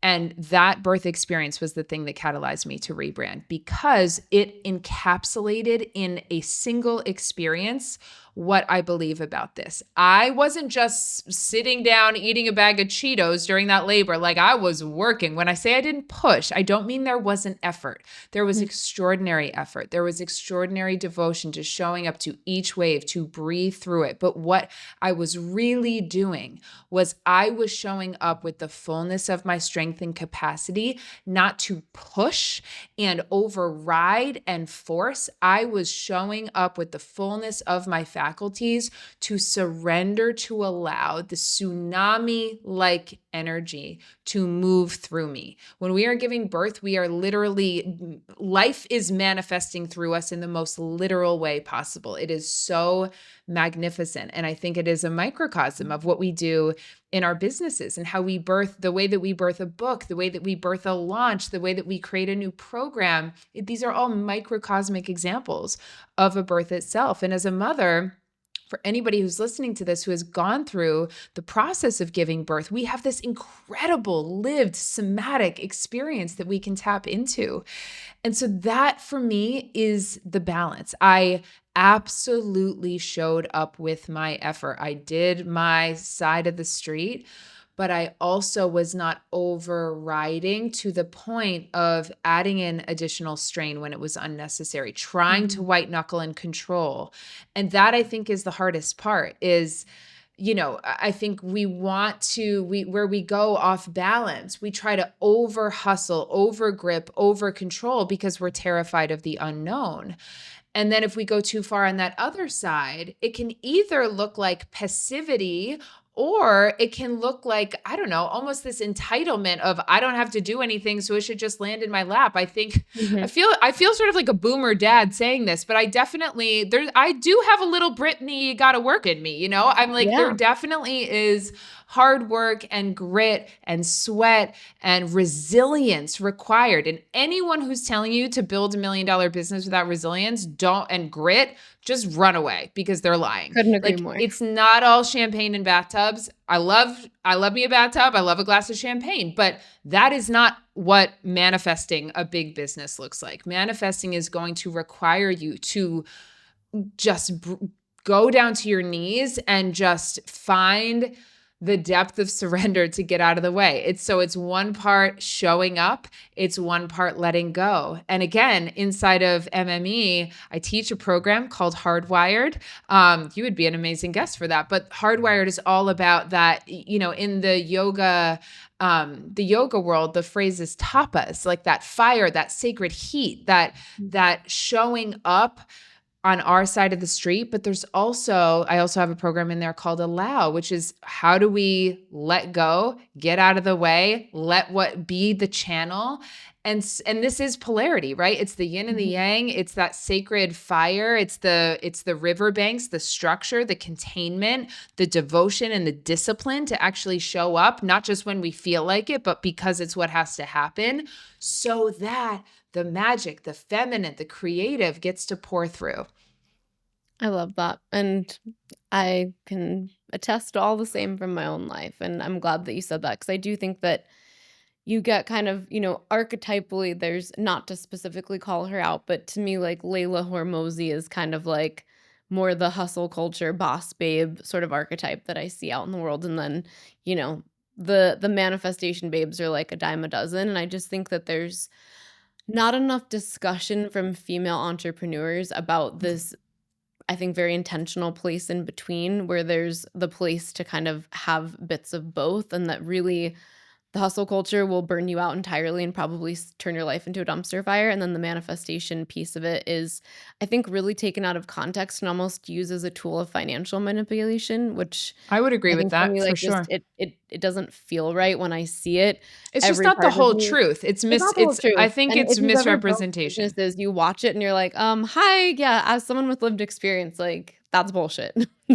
Speaker 2: And that birth experience was the thing that catalyzed me to rebrand, because it encapsulated in a single experience what I believe about this. I wasn't just sitting down eating a bag of Cheetos during that labor. Like, I was working. When I say I didn't push, I don't mean there wasn't effort. There was extraordinary effort. There was extraordinary devotion to showing up to each wave, to breathe through it. But what I was really doing was I was showing up with the fullness of my strength and capacity, not to push and override and force. I was showing up with the fullness of my faculties to surrender, to allow the tsunami-like energy to move through me. When we are giving birth, we are literally, life is manifesting through us in the most literal way possible. It is so magnificent. And I think it is a microcosm of what we do in our businesses and how we birth, the way that we birth a book, the way that we birth a launch, the way that we create a new program. These are all microcosmic examples of a birth itself. And as a mother, for anybody who's listening to this, who has gone through the process of giving birth, we have this incredible lived somatic experience that we can tap into. And so that for me is the balance. I absolutely showed up with my effort. I did my side of the street, but I also was not overriding to the point of adding in additional strain when it was unnecessary, trying to white knuckle and control. And that I think is the hardest part is, I think we want to, where we go off balance, we try to over hustle, over grip, over control because we're terrified of the unknown. And then if we go too far on that other side, it can either look like passivity or it can look like, I don't know, almost this entitlement of I don't have to do anything, so it should just land in my lap. I think I feel sort of like a boomer dad saying this, but I do have a little Brittany gotta work in me, I'm like, there definitely is hard work and grit and sweat and resilience required. And anyone who's telling you to build $1 million business without resilience, and grit, just run away because they're lying.
Speaker 1: Couldn't agree more.
Speaker 2: It's not all champagne and bathtubs. I love me a bathtub. I love a glass of champagne, but that is not what manifesting a big business looks like. Manifesting is going to require you to just go down to your knees and just find the depth of surrender to get out of the way. It's one part showing up, it's one part letting go. And again, inside of MME, I teach a program called Hardwired. You would be an amazing guest for that. But Hardwired is all about that, in the yoga world, the phrase is tapas, like that fire, that sacred heat, that showing up on our side of the street. But I also have a program in there called Allow, which is how do we let go, get out of the way, let what be the channel. And this is polarity, right? It's the yin and the yang. It's that sacred fire. It's the riverbanks, the structure, the containment, the devotion and the discipline to actually show up, not just when we feel like it, but because it's what has to happen so that the magic, the feminine, the creative gets to pour through.
Speaker 1: I love that. And I can attest to all the same from my own life. And I'm glad that you said that because I do think that you get kind of, archetypally, there's not to specifically call her out, but to me, like Layla Hormozy is kind of like more the hustle culture, boss babe sort of archetype that I see out in the world. And then, the manifestation babes are like a dime a dozen. And I just think that there's not enough discussion from female entrepreneurs about this, I think, very intentional place in between where there's the place to kind of have bits of both, and that really the hustle culture will burn you out entirely and probably turn your life into a dumpster fire. And then the manifestation piece of it is, I think, really taken out of context and almost used as a tool of financial manipulation, which
Speaker 2: I would agree with that for sure.
Speaker 1: It doesn't feel right when I see it.
Speaker 2: It's just not the whole truth. I think it's misrepresentation.
Speaker 1: Businesses, you watch it and you're like, hi, yeah, as someone with lived experience, like that's bullshit.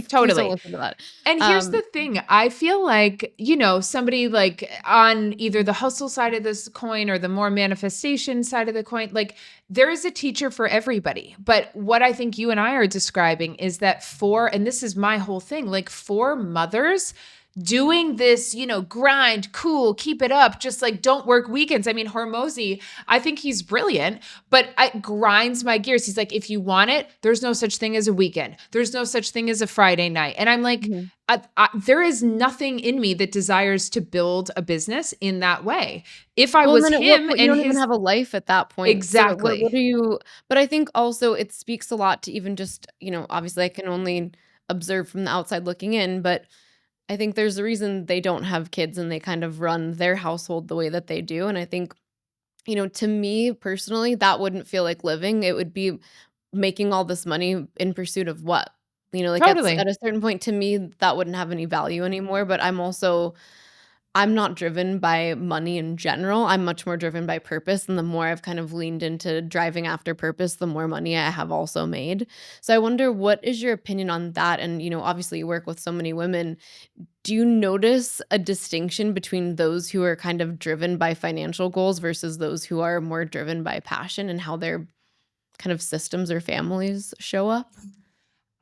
Speaker 2: Totally.
Speaker 1: Don't listen to that.
Speaker 2: And here's the thing. I feel like, somebody like on either the hustle side of this coin or the more manifestation side of the coin, like there is a teacher for everybody. But what I think you and I are describing is that and this is my whole thing, like for mothers, doing this, grind, cool, keep it up, just like don't work weekends. I mean, Hormozy, I think he's brilliant, but it grinds my gears. He's like, if you want it, there's no such thing as a weekend. There's no such thing as a Friday night. And I'm like, there is nothing in me that desires to build a business in that way. If I was him,
Speaker 1: you don't even have a life at that point.
Speaker 2: Exactly.
Speaker 1: So what are you? But I think also it speaks a lot to even just, obviously I can only observe from the outside looking in, but I think there's a reason they don't have kids and they kind of run their household the way that they do. And I think, to me personally, that wouldn't feel like living. It would be making all this money in pursuit of what? Like at
Speaker 2: Totally.
Speaker 1: a certain point to me, that wouldn't have any value anymore, but I'm not driven by money in general. I'm much more driven by purpose. And the more I've kind of leaned into driving after purpose, the more money I have also made. So I wonder, what is your opinion on that? And, obviously you work with so many women. Do you notice a distinction between those who are kind of driven by financial goals versus those who are more driven by passion, and how their kind of systems or families show up?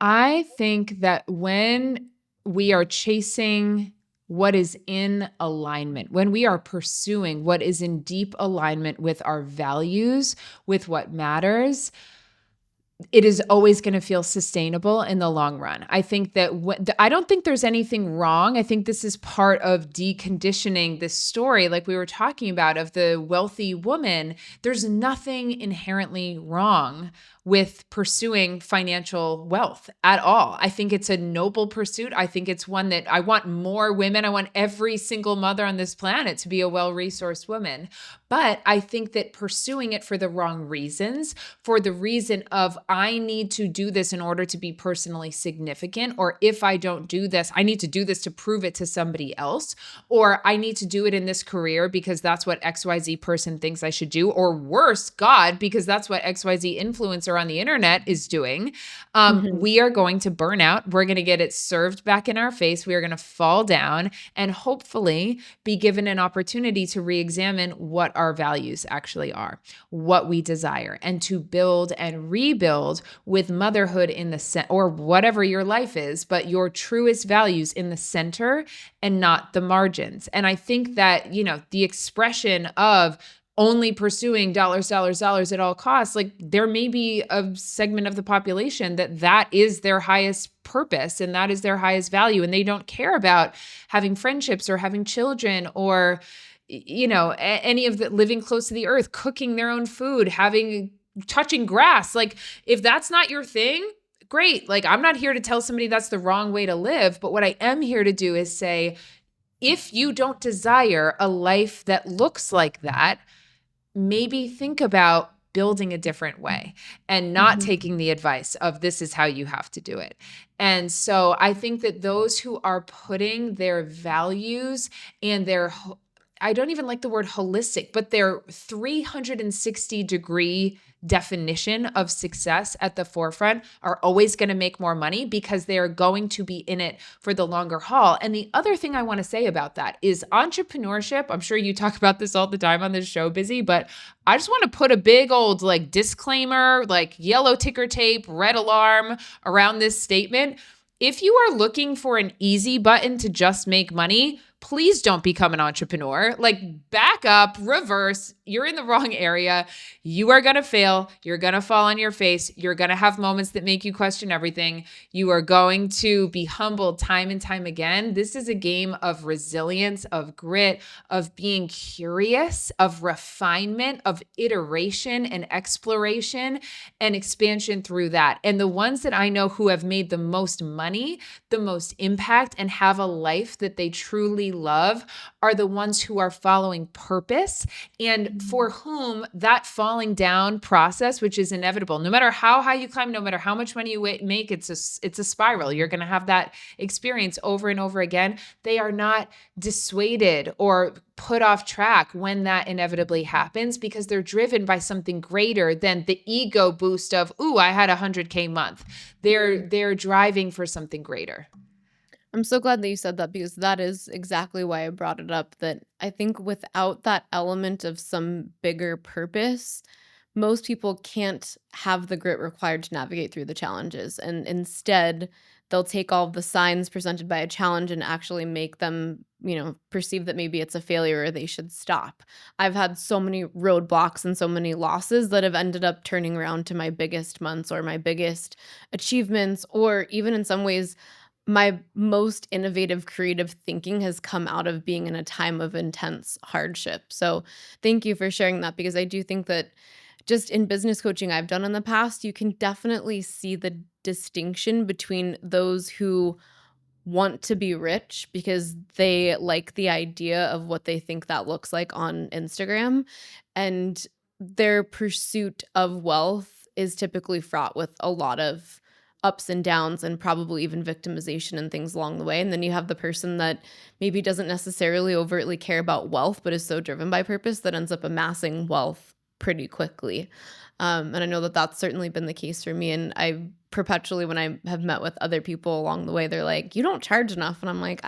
Speaker 2: I think that when we are chasing what is in alignment, when we are pursuing what is in deep alignment with our values, with what matters, it is always going to feel sustainable in the long run. I think that I don't think there's anything wrong. I think this is part of deconditioning this story, like we were talking about, of the wealthy woman. There's nothing inherently wrong with pursuing financial wealth at all. I think it's a noble pursuit. I think it's one that I want more women. I want every single mother on this planet to be a well-resourced woman. But I think that pursuing it for the wrong reasons, for the reason of I need to do this in order to be personally significant, or if I don't do this, I need to do this to prove it to somebody else, or I need to do it in this career because that's what XYZ person thinks I should do, or worse, God, because that's what XYZ influencer on the internet is doing.
Speaker 1: Mhm.
Speaker 2: We are going to burn out. We're going to get it served back in our face. We are going to fall down and hopefully be given an opportunity to re-examine what our values actually are, what we desire, and to build and rebuild with motherhood in the or whatever your life is, but your truest values in the center and not the margins. And I think that, the expression of only pursuing dollars, dollars, dollars at all costs, like there may be a segment of the population that is their highest purpose and that is their highest value. And they don't care about having friendships or having children or, any of the living close to the earth, cooking their own food, touching grass. Like if that's not your thing, great. Like I'm not here to tell somebody that's the wrong way to live. But what I am here to do is say, if you don't desire a life that looks like that, maybe think about building a different way and not
Speaker 1: Mhm.
Speaker 2: taking the advice of this is how you have to do it. And so I think that those who are putting their values and I don't even like the word holistic, but their 360-degree definition of success at the forefront are always going to make more money because they are going to be in it for the longer haul. And the other thing I want to say about that is entrepreneurship. I'm sure you talk about this all the time on this show, Bizzie, but I just want to put a big old disclaimer, yellow ticker tape, red alarm around this statement. If you are looking for an easy button to just make money, please don't become an entrepreneur. Back up, reverse. You're in the wrong area. You are going to fail. You're going to fall on your face. You're going to have moments that make you question everything. You are going to be humbled time and time again. This is a game of resilience, of grit, of being curious, of refinement, of iteration and exploration and expansion through that. And the ones that I know who have made the most money, the most impact, and have a life that they truly love are the ones who are following purpose and for whom that falling down process, which is inevitable, no matter how high you climb, no matter how much money you make, it's a spiral. You're going to have that experience over and over again. They are not dissuaded or put off track when that inevitably happens because they're driven by something greater than the ego boost of, ooh, I had 100K month. They're driving for something greater.
Speaker 1: I'm so glad that you said that, because that is exactly why I brought it up, that I think without that element of some bigger purpose, most people can't have the grit required to navigate through the challenges. And instead, they'll take all of the signs presented by a challenge and actually make them, perceive that maybe it's a failure or they should stop. I've had so many roadblocks and so many losses that have ended up turning around to my biggest months or my biggest achievements, or even in some ways, my most innovative creative thinking has come out of being in a time of intense hardship. So thank you for sharing that, because I do think that just in business coaching I've done in the past, you can definitely see the distinction between those who want to be rich because they like the idea of what they think that looks like on Instagram, and their pursuit of wealth is typically fraught with a lot of ups and downs and probably even victimization and things along the way. And then you have the person that maybe doesn't necessarily overtly care about wealth, but is so driven by purpose that ends up amassing wealth pretty quickly. And I know that that's certainly been the case for me. And I perpetually, when I have met with other people along the way, they're like, you don't charge enough. And I'm like,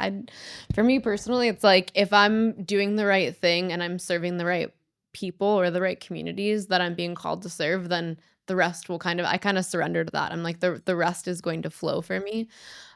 Speaker 1: for me personally, it's like, if I'm doing the right thing and I'm serving the right people or the right communities that I'm being called to serve, then the rest will I kind of surrender to that. I'm like, the rest is going to flow for me.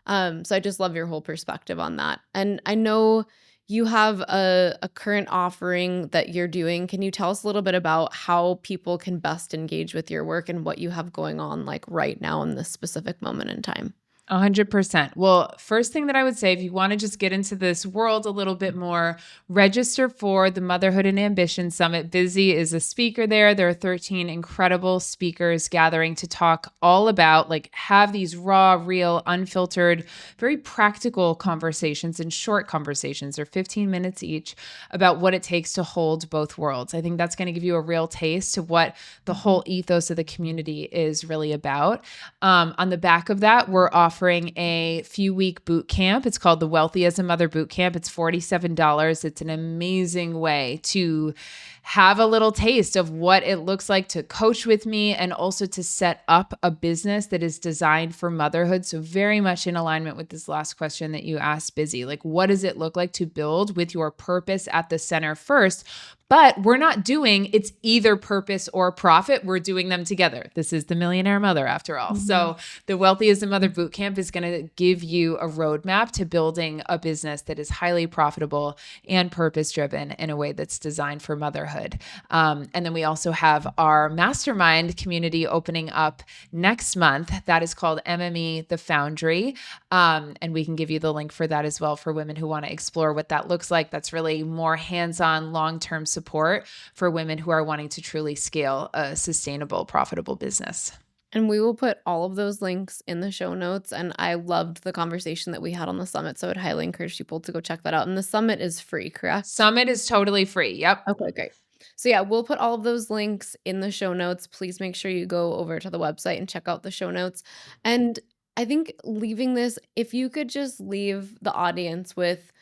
Speaker 1: So I just love your whole perspective on that. And I know you have a current offering that you're doing. Can you tell us a little bit about how people can best engage with your work and what you have going on like right now in this specific moment in time?
Speaker 2: 100%. Well, first thing that I would say, if you want to just get into this world a little bit more, register for the Motherhood and Ambition Summit. Bizzie is a speaker there. There are 13 incredible speakers gathering to talk all about, like, have these raw, real, unfiltered, very practical conversations and short conversations, or 15 minutes each, about what it takes to hold both worlds. I think that's going to give you a real taste of what the whole ethos of the community is really about. On the back of that, we're offering a few-week boot camp. It's called the Wealthy as a Mother Boot Camp. It's $47. It's an amazing way to have a little taste of what it looks like to coach with me and also to set up a business that is designed for motherhood. So very much in alignment with this last question that you asked, Bizzie. Like, what does it look like to build with your purpose at the center first? But we're not doing it's either purpose or profit. We're doing them together. This is the Millionaire Mother after all.
Speaker 1: Mm-hmm.
Speaker 2: So the Wealthy as a Mother Bootcamp is going to give you a roadmap to building a business that is highly profitable and purpose-driven in a way that's designed for motherhood. And then we also have our mastermind community opening up next month. That is called MME The Foundry. And we can give you the link for that as well for women who want to explore what that looks like. That's really more hands-on, long-term support for women who are wanting to truly scale a sustainable, profitable business.
Speaker 1: And we will put all of those links in the show notes. And I loved the conversation that we had on the summit. So I would highly encourage people to go check that out. And the summit is free, correct?
Speaker 2: Summit is totally free. Yep.
Speaker 1: Okay, great. So yeah, we'll put all of those links in the show notes. Please make sure you go over to the website and check out the show notes. And I think leaving this, if you could just leave the audience with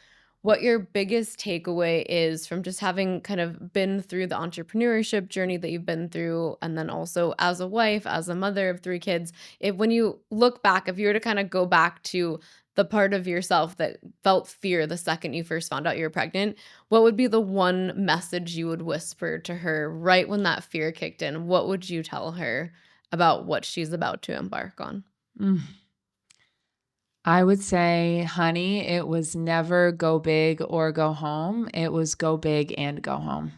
Speaker 1: what your biggest takeaway is from just having kind of been through the entrepreneurship journey that you've been through, and then also as a wife, as a mother of 3 kids, when you look back, if you were to kind of go back to the part of yourself that felt fear the second you first found out you were pregnant, what would be the one message you would whisper to her right when that fear kicked in? What would you tell her about what she's about to embark on?
Speaker 2: I would say, honey, it was never go big or go home. It was go big and go home.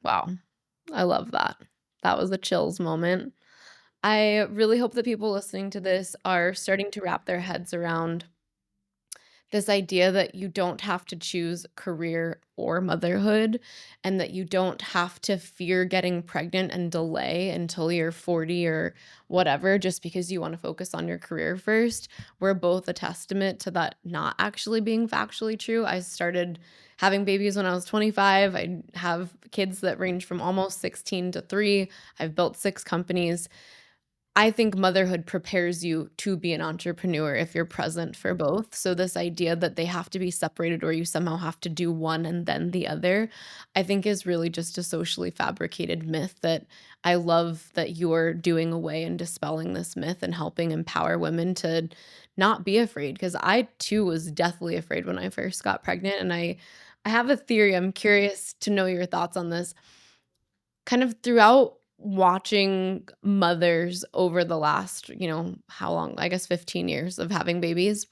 Speaker 1: Wow. I love that. That was a chills moment. I really hope that people listening to this are starting to wrap their heads around this idea that you don't have to choose career or motherhood, and that you don't have to fear getting pregnant and delay until you're 40 or whatever just because you want to focus on your career first. We're both a testament to that not actually being factually true. I started having babies when I was 25. I have kids that range from almost 16 to 3. I've built 6 companies. I think motherhood prepares you to be an entrepreneur if you're present for both. So this idea that they have to be separated or you somehow have to do one and then the other, I think is really just a socially fabricated myth that I love that you're doing away and dispelling this myth and helping empower women to not be afraid. Because I too was deathly afraid when I first got pregnant. And I have a theory. I'm curious to know your thoughts on this. Kind of throughout watching mothers over the last, how long? I guess 15 years of having babies.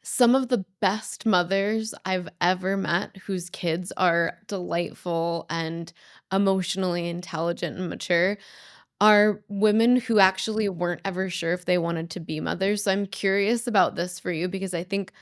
Speaker 1: Some of the best mothers I've ever met whose kids are delightful and emotionally intelligent and mature are women who actually weren't ever sure if they wanted to be mothers. So I'm curious about this for you because I think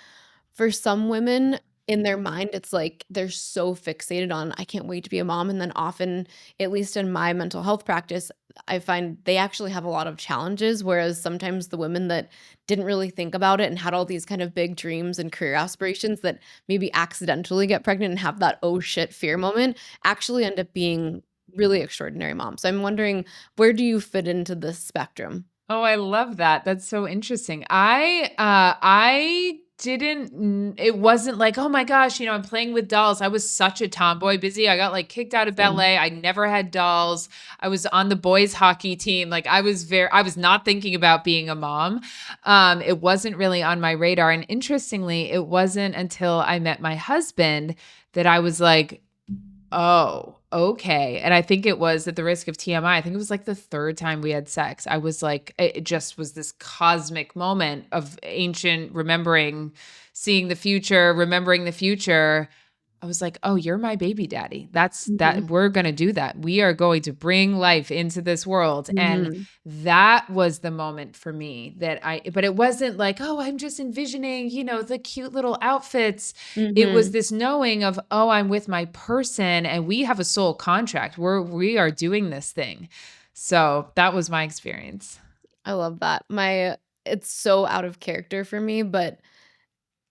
Speaker 1: for some women in their mind, it's like they're so fixated on, I can't wait to be a mom. And then often, at least in my mental health practice, I find they actually have a lot of challenges. Whereas sometimes the women that didn't really think about it and had all these kind of big dreams and career aspirations that maybe accidentally get pregnant and have that oh shit fear moment actually end up being really extraordinary moms. So I'm wondering, where do you fit into this spectrum?
Speaker 2: Oh, I love that. That's so interesting. I didn't, it wasn't like, oh my gosh, I'm playing with dolls. I was such a tomboy, busy. I got like kicked out of
Speaker 1: Same.
Speaker 2: ballet. I never had dolls. I was on the boys hockey team. Like I was not thinking about being a mom. It wasn't really on my radar. And interestingly, it wasn't until I met my husband that I was like, oh, okay. And I think it was, at the risk of TMI, I think it was like the third time we had sex. I was like, it just was this cosmic moment of ancient remembering, seeing the future, remembering the future. I was like, oh, you're my baby daddy. That's that.
Speaker 1: Mhm.
Speaker 2: We're going to do that. We are going to bring life into this world. And
Speaker 1: Mhm.
Speaker 2: that was the moment for me but it wasn't like, oh, I'm just envisioning, the cute little outfits. It was
Speaker 1: Mhm.
Speaker 2: this knowing of, oh, I'm with my person and we have a soul contract. We are doing this thing. So that was my experience.
Speaker 1: I love that. It's so out of character for me, but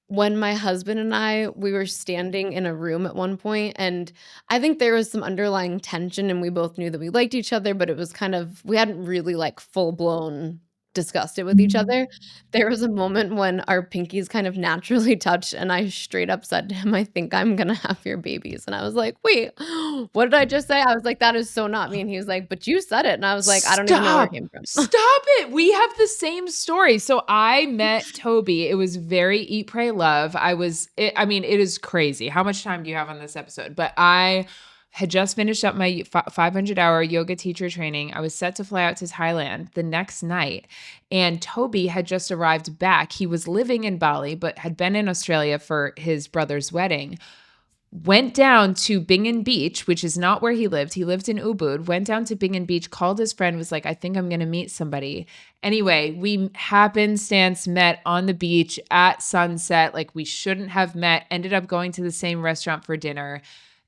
Speaker 1: when my husband and we were standing in a room at one point, and I think there was some underlying tension, and we both knew that we liked each other, but it was kind of we hadn't really, like, full-blown discussed it with each other. There was a moment when our pinkies kind of naturally touched, and I straight up said to him, "I think I'm gonna have your babies," and I was like, "Wait, what did I just say?" I was like, "That is so not me," and he was like, "But you said it," and I was like, "I don't even know where it
Speaker 2: Stop.
Speaker 1: came from."
Speaker 2: Stop it. We have the same story. So I met Toby. It was very eat, pray, love. I mean, it is crazy. How much time do you have on this episode? But I had just finished up my 500-hour yoga teacher training. I was set to fly out to Thailand the next night. And Toby had just arrived back. He was living in Bali, but had been in Australia for his brother's wedding. Went down to Bingen Beach, which is not where he lived. He lived in Ubud, went down to Bingen Beach, called his friend, was like, I think I'm going to meet somebody. Anyway, we happenstance met on the beach at sunset. Like we shouldn't have met, ended up going to the same restaurant for dinner.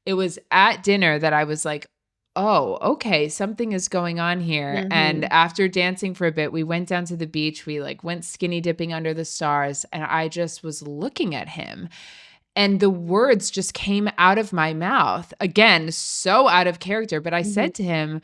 Speaker 2: It was at dinner that I was like, oh, okay, something is going on here. And
Speaker 1: Mhm.
Speaker 2: after dancing for a bit, we went down to the beach. We like went skinny dipping under the stars. And I just was looking at him. And the words just came out of my mouth. Again, so out of character. But I
Speaker 1: Mhm.
Speaker 2: said to him,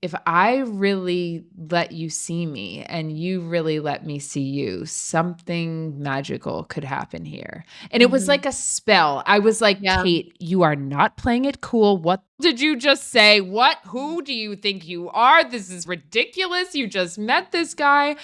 Speaker 2: if I really let you see me and you really let me see you, something magical could happen here. And it was
Speaker 1: Mhm.
Speaker 2: like a spell. I was like,
Speaker 1: Yeah.
Speaker 2: Cait, you are not playing it cool. What did you just say? What? Who do you think you are? This is ridiculous. You just met this guy.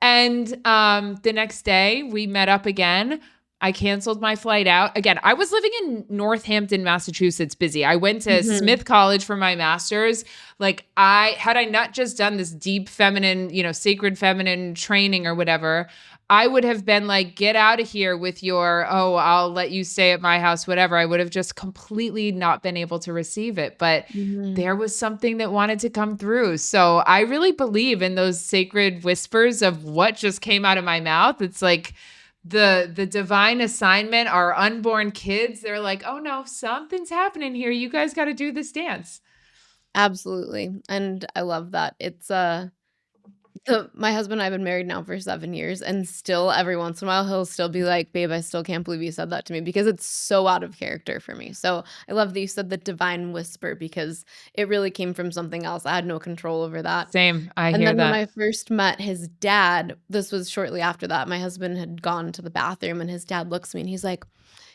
Speaker 2: And the next day we met up again. I canceled my flight out. Again, I was living in Northampton, Massachusetts, busy. I went to
Speaker 1: Mhm.
Speaker 2: Smith College for my master's. Like I not just done this deep feminine, sacred feminine training or whatever, I would have been like, get out of here with your, oh, I'll let you stay at my house, whatever. I would have just completely not been able to receive it. But
Speaker 1: Mhm.
Speaker 2: there was something that wanted to come through. So I really believe in those sacred whispers of what just came out of my mouth. It's like the divine assignment, our unborn kids, they're like, oh no, something's happening here. You guys got to do this dance.
Speaker 1: Absolutely, and I love that. My husband and I have been married now for 7 years, and still every once in a while, he'll still be like, "Babe, I still can't believe you said that to me," because it's so out of character for me. So, I love that you said the divine whisper because it really came from something else. I had no control over that.
Speaker 2: Same. I
Speaker 1: And
Speaker 2: hear
Speaker 1: then when
Speaker 2: that.
Speaker 1: I first met his dad, this was shortly after that, my husband had gone to the bathroom, and his dad looks at me and he's like,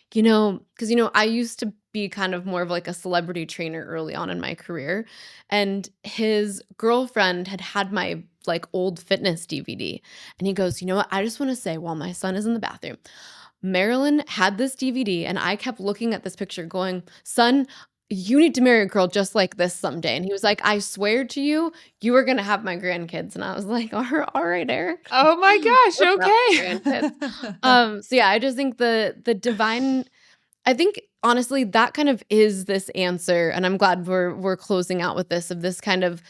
Speaker 1: because I used to be kind of more of like a celebrity trainer early on in my career, and his girlfriend had my like old fitness DVD, and he goes, "You know what? I just want to say while my son is in the bathroom, Marilyn had this DVD, and I kept looking at this picture going, son, you need to marry a girl just like this someday." And he was like, "I swear to you, you are going to have my grandkids." And I was like, all right, Eric,
Speaker 2: Oh my gosh.
Speaker 1: look up grandkids.
Speaker 2: Okay.
Speaker 1: So yeah, I just think the divine I think honestly that kind of is this answer, and I'm glad we're closing out with this of this kind of,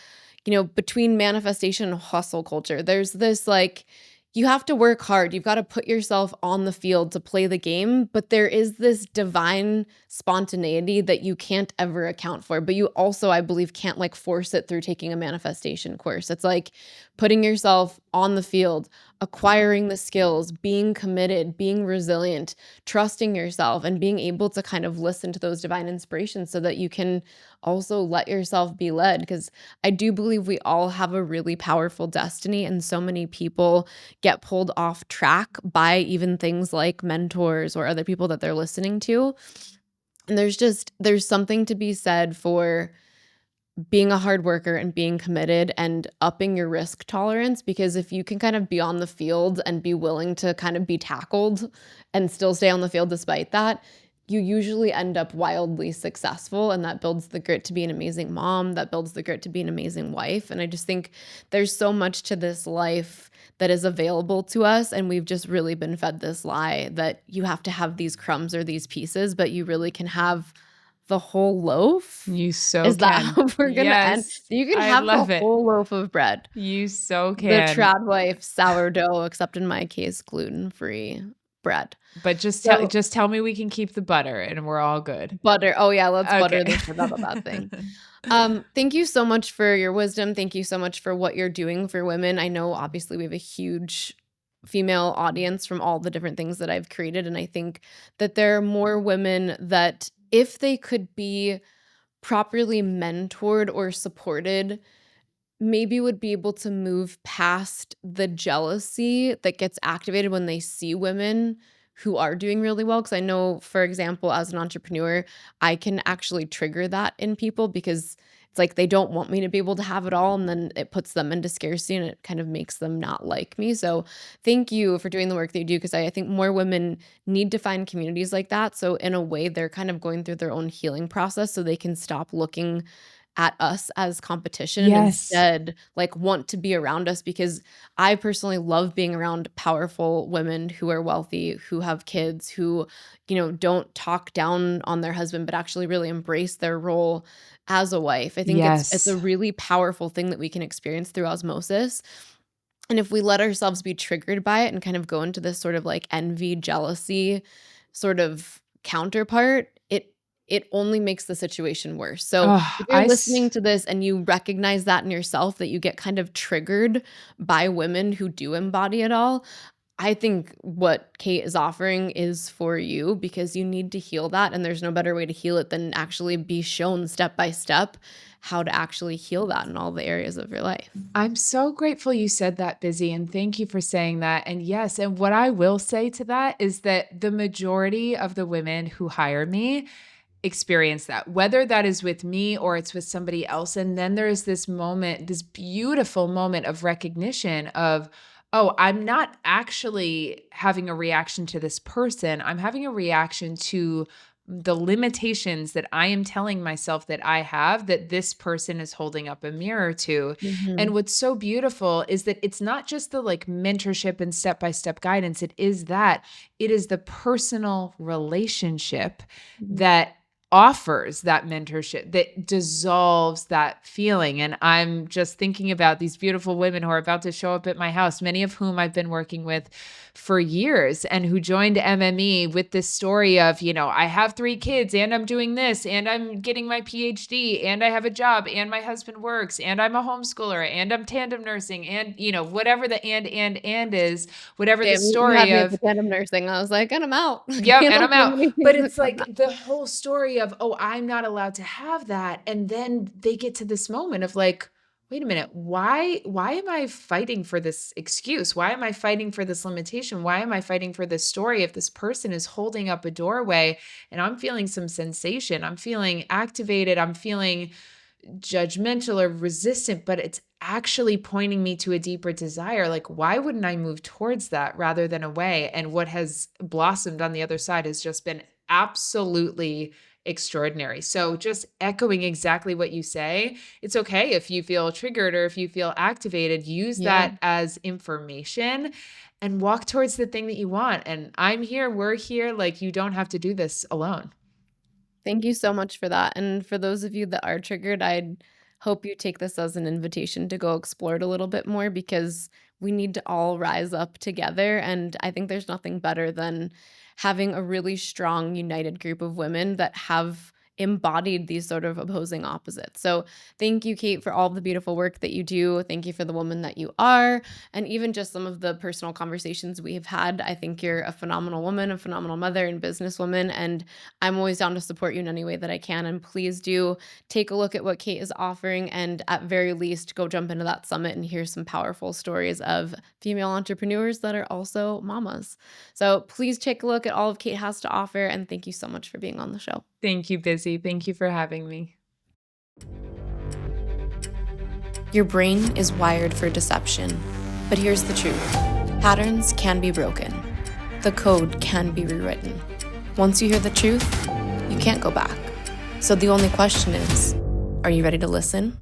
Speaker 1: between manifestation and hustle culture. There's this like you have to work hard. You've got to put yourself on the field to play the game, but there is this divine spontaneity that you can't ever account for. But you also, I believe, can't like force it through taking a manifestation course. It's like putting yourself on the field, acquiring the skills, being committed, being resilient, trusting yourself, and being able to kind of listen to those divine inspirations so that you can also let yourself be led. Because I do believe we all have a really powerful destiny, and so many people get pulled off track by even things like mentors or other people that they're listening to. And there's something to be said for being a hard worker and being committed and upping your risk tolerance, because if you can kind of be on the field and be willing to kind of be tackled and still stay on the field despite that, you usually end up wildly successful, and that builds the grit to be an amazing mom, that builds the grit to be an amazing wife. And I just think there's so much to this life that is available to us, and we've just really been fed this lie that you have to have these crumbs or these pieces, but you really can have the whole loaf.
Speaker 2: You so
Speaker 1: Is that
Speaker 2: can.
Speaker 1: how we're gonna end?
Speaker 2: Yes,
Speaker 1: You can
Speaker 2: I
Speaker 1: have the
Speaker 2: love it.
Speaker 1: whole loaf of bread.
Speaker 2: You so
Speaker 1: The
Speaker 2: can.
Speaker 1: Tradwife sourdough, except in my case, gluten-free bread.
Speaker 2: But
Speaker 1: So
Speaker 2: just tell me we can keep the butter and we're all good.
Speaker 1: butter. Oh, yeah, let's butter
Speaker 2: Okay.
Speaker 1: the shit out of that thing. Thank you so much for your wisdom. Thank you so much for what you're doing for women. I know obviously we have a huge female audience from all the different things that I've created, and I think that there are more women that if they could be properly mentored or supported, maybe would be able to move past the jealousy that gets activated when they see women who are doing really well. Because I know, for example, as an entrepreneur, I can actually trigger that in people because it's like they don't want me to be able to have it all. And then it puts them into scarcity and it kind of makes them not like me. So thank you for doing the work that you do, because I think more women need to find communities like that. So in a way, they're kind of going through their own healing process so they can stop looking at us as competition and
Speaker 2: Yes.
Speaker 1: instead like want to be around us, because I personally love being around powerful women who are wealthy, who have kids, who, don't talk down on their husband, but actually really embrace their role as a wife. I think it's
Speaker 2: Yes.
Speaker 1: a really powerful thing that we can experience through osmosis. And if we let ourselves be triggered by it and kind of go into this sort of like envy, jealousy sort of counterpart, it only makes the situation worse. So
Speaker 2: Oh,
Speaker 1: if you're listening to this and you recognize that in yourself, that you get kind of triggered by women who do embody it all, I think what Cait is offering is for you, because you need to heal that. And there's no better way to heal it than actually be shown step by step how to actually heal that in all the areas of your life.
Speaker 2: I'm so grateful you said that, Busy, and thank you for saying that. And yes, and what I will say to that is that the majority of the women who hire me experience that, whether that is with me or it's with somebody else. And then there's this moment, this beautiful moment of recognition of, oh, I'm not actually having a reaction to this person. I'm having a reaction to the limitations that I am telling myself that I have, that this person is holding up a mirror to. And
Speaker 1: Mhm.
Speaker 2: what's so beautiful is that it's not just the like mentorship and step-by-step guidance. It is the personal relationship
Speaker 1: Mhm.
Speaker 2: that offers that mentorship, that dissolves that feeling. And I'm just thinking about these beautiful women who are about to show up at my house, many of whom I've been working with for years and who joined MME with this story of, I have 3 kids and I'm doing this and I'm getting my PhD and I have a job and my husband works and I'm a homeschooler and I'm tandem nursing and, whatever the and is, whatever the
Speaker 1: Damn, you had
Speaker 2: story
Speaker 1: me at the
Speaker 2: of.
Speaker 1: tandem nursing. I was like, "And I'm out." I
Speaker 2: Yep,
Speaker 1: can't
Speaker 2: and
Speaker 1: have
Speaker 2: I'm
Speaker 1: so
Speaker 2: out.
Speaker 1: many
Speaker 2: But
Speaker 1: things at
Speaker 2: it's
Speaker 1: one
Speaker 2: like
Speaker 1: time.
Speaker 2: the whole story of, oh, I'm not allowed to have that. And then they get to this moment of like, wait a minute, why am I fighting for this excuse? Why am I fighting for this limitation? Why am I fighting for this story if this person is holding up a doorway and I'm feeling some sensation? I'm feeling activated. I'm feeling judgmental or resistant, but it's actually pointing me to a deeper desire. Like, why wouldn't I move towards that rather than away? And what has blossomed on the other side has just been absolutely extraordinary. So, just echoing exactly what you say, it's okay if you feel triggered or if you feel activated, use
Speaker 1: Yeah.
Speaker 2: that as information and walk towards the thing that you want. And I'm here, we're here. Like, you don't have to do this alone.
Speaker 1: Thank you so much for that. And for those of you that are triggered, I'd hope you take this as an invitation to go explore it a little bit more, because we need to all rise up together. And I think there's nothing better than having a really strong, united group of women that have embodied these sort of opposing opposites. So thank you, Cait, for all the beautiful work that you do. Thank you for the woman that you are. And even just some of the personal conversations we have had. I think you're a phenomenal woman, a phenomenal mother and businesswoman. And I'm always down to support you in any way that I can. And please do take a look at what Cait is offering. And at very least, go jump into that summit and hear some powerful stories of female entrepreneurs that are also mamas. So please take a look at all of Cait has to offer. And thank you so much for being on the show.
Speaker 2: Thank you, Bizzie. Thank you for having me.
Speaker 3: Your brain is wired for deception, but here's the truth. Patterns can be broken. The code can be rewritten. Once you hear the truth, you can't go back. So the only question is, are you ready to listen?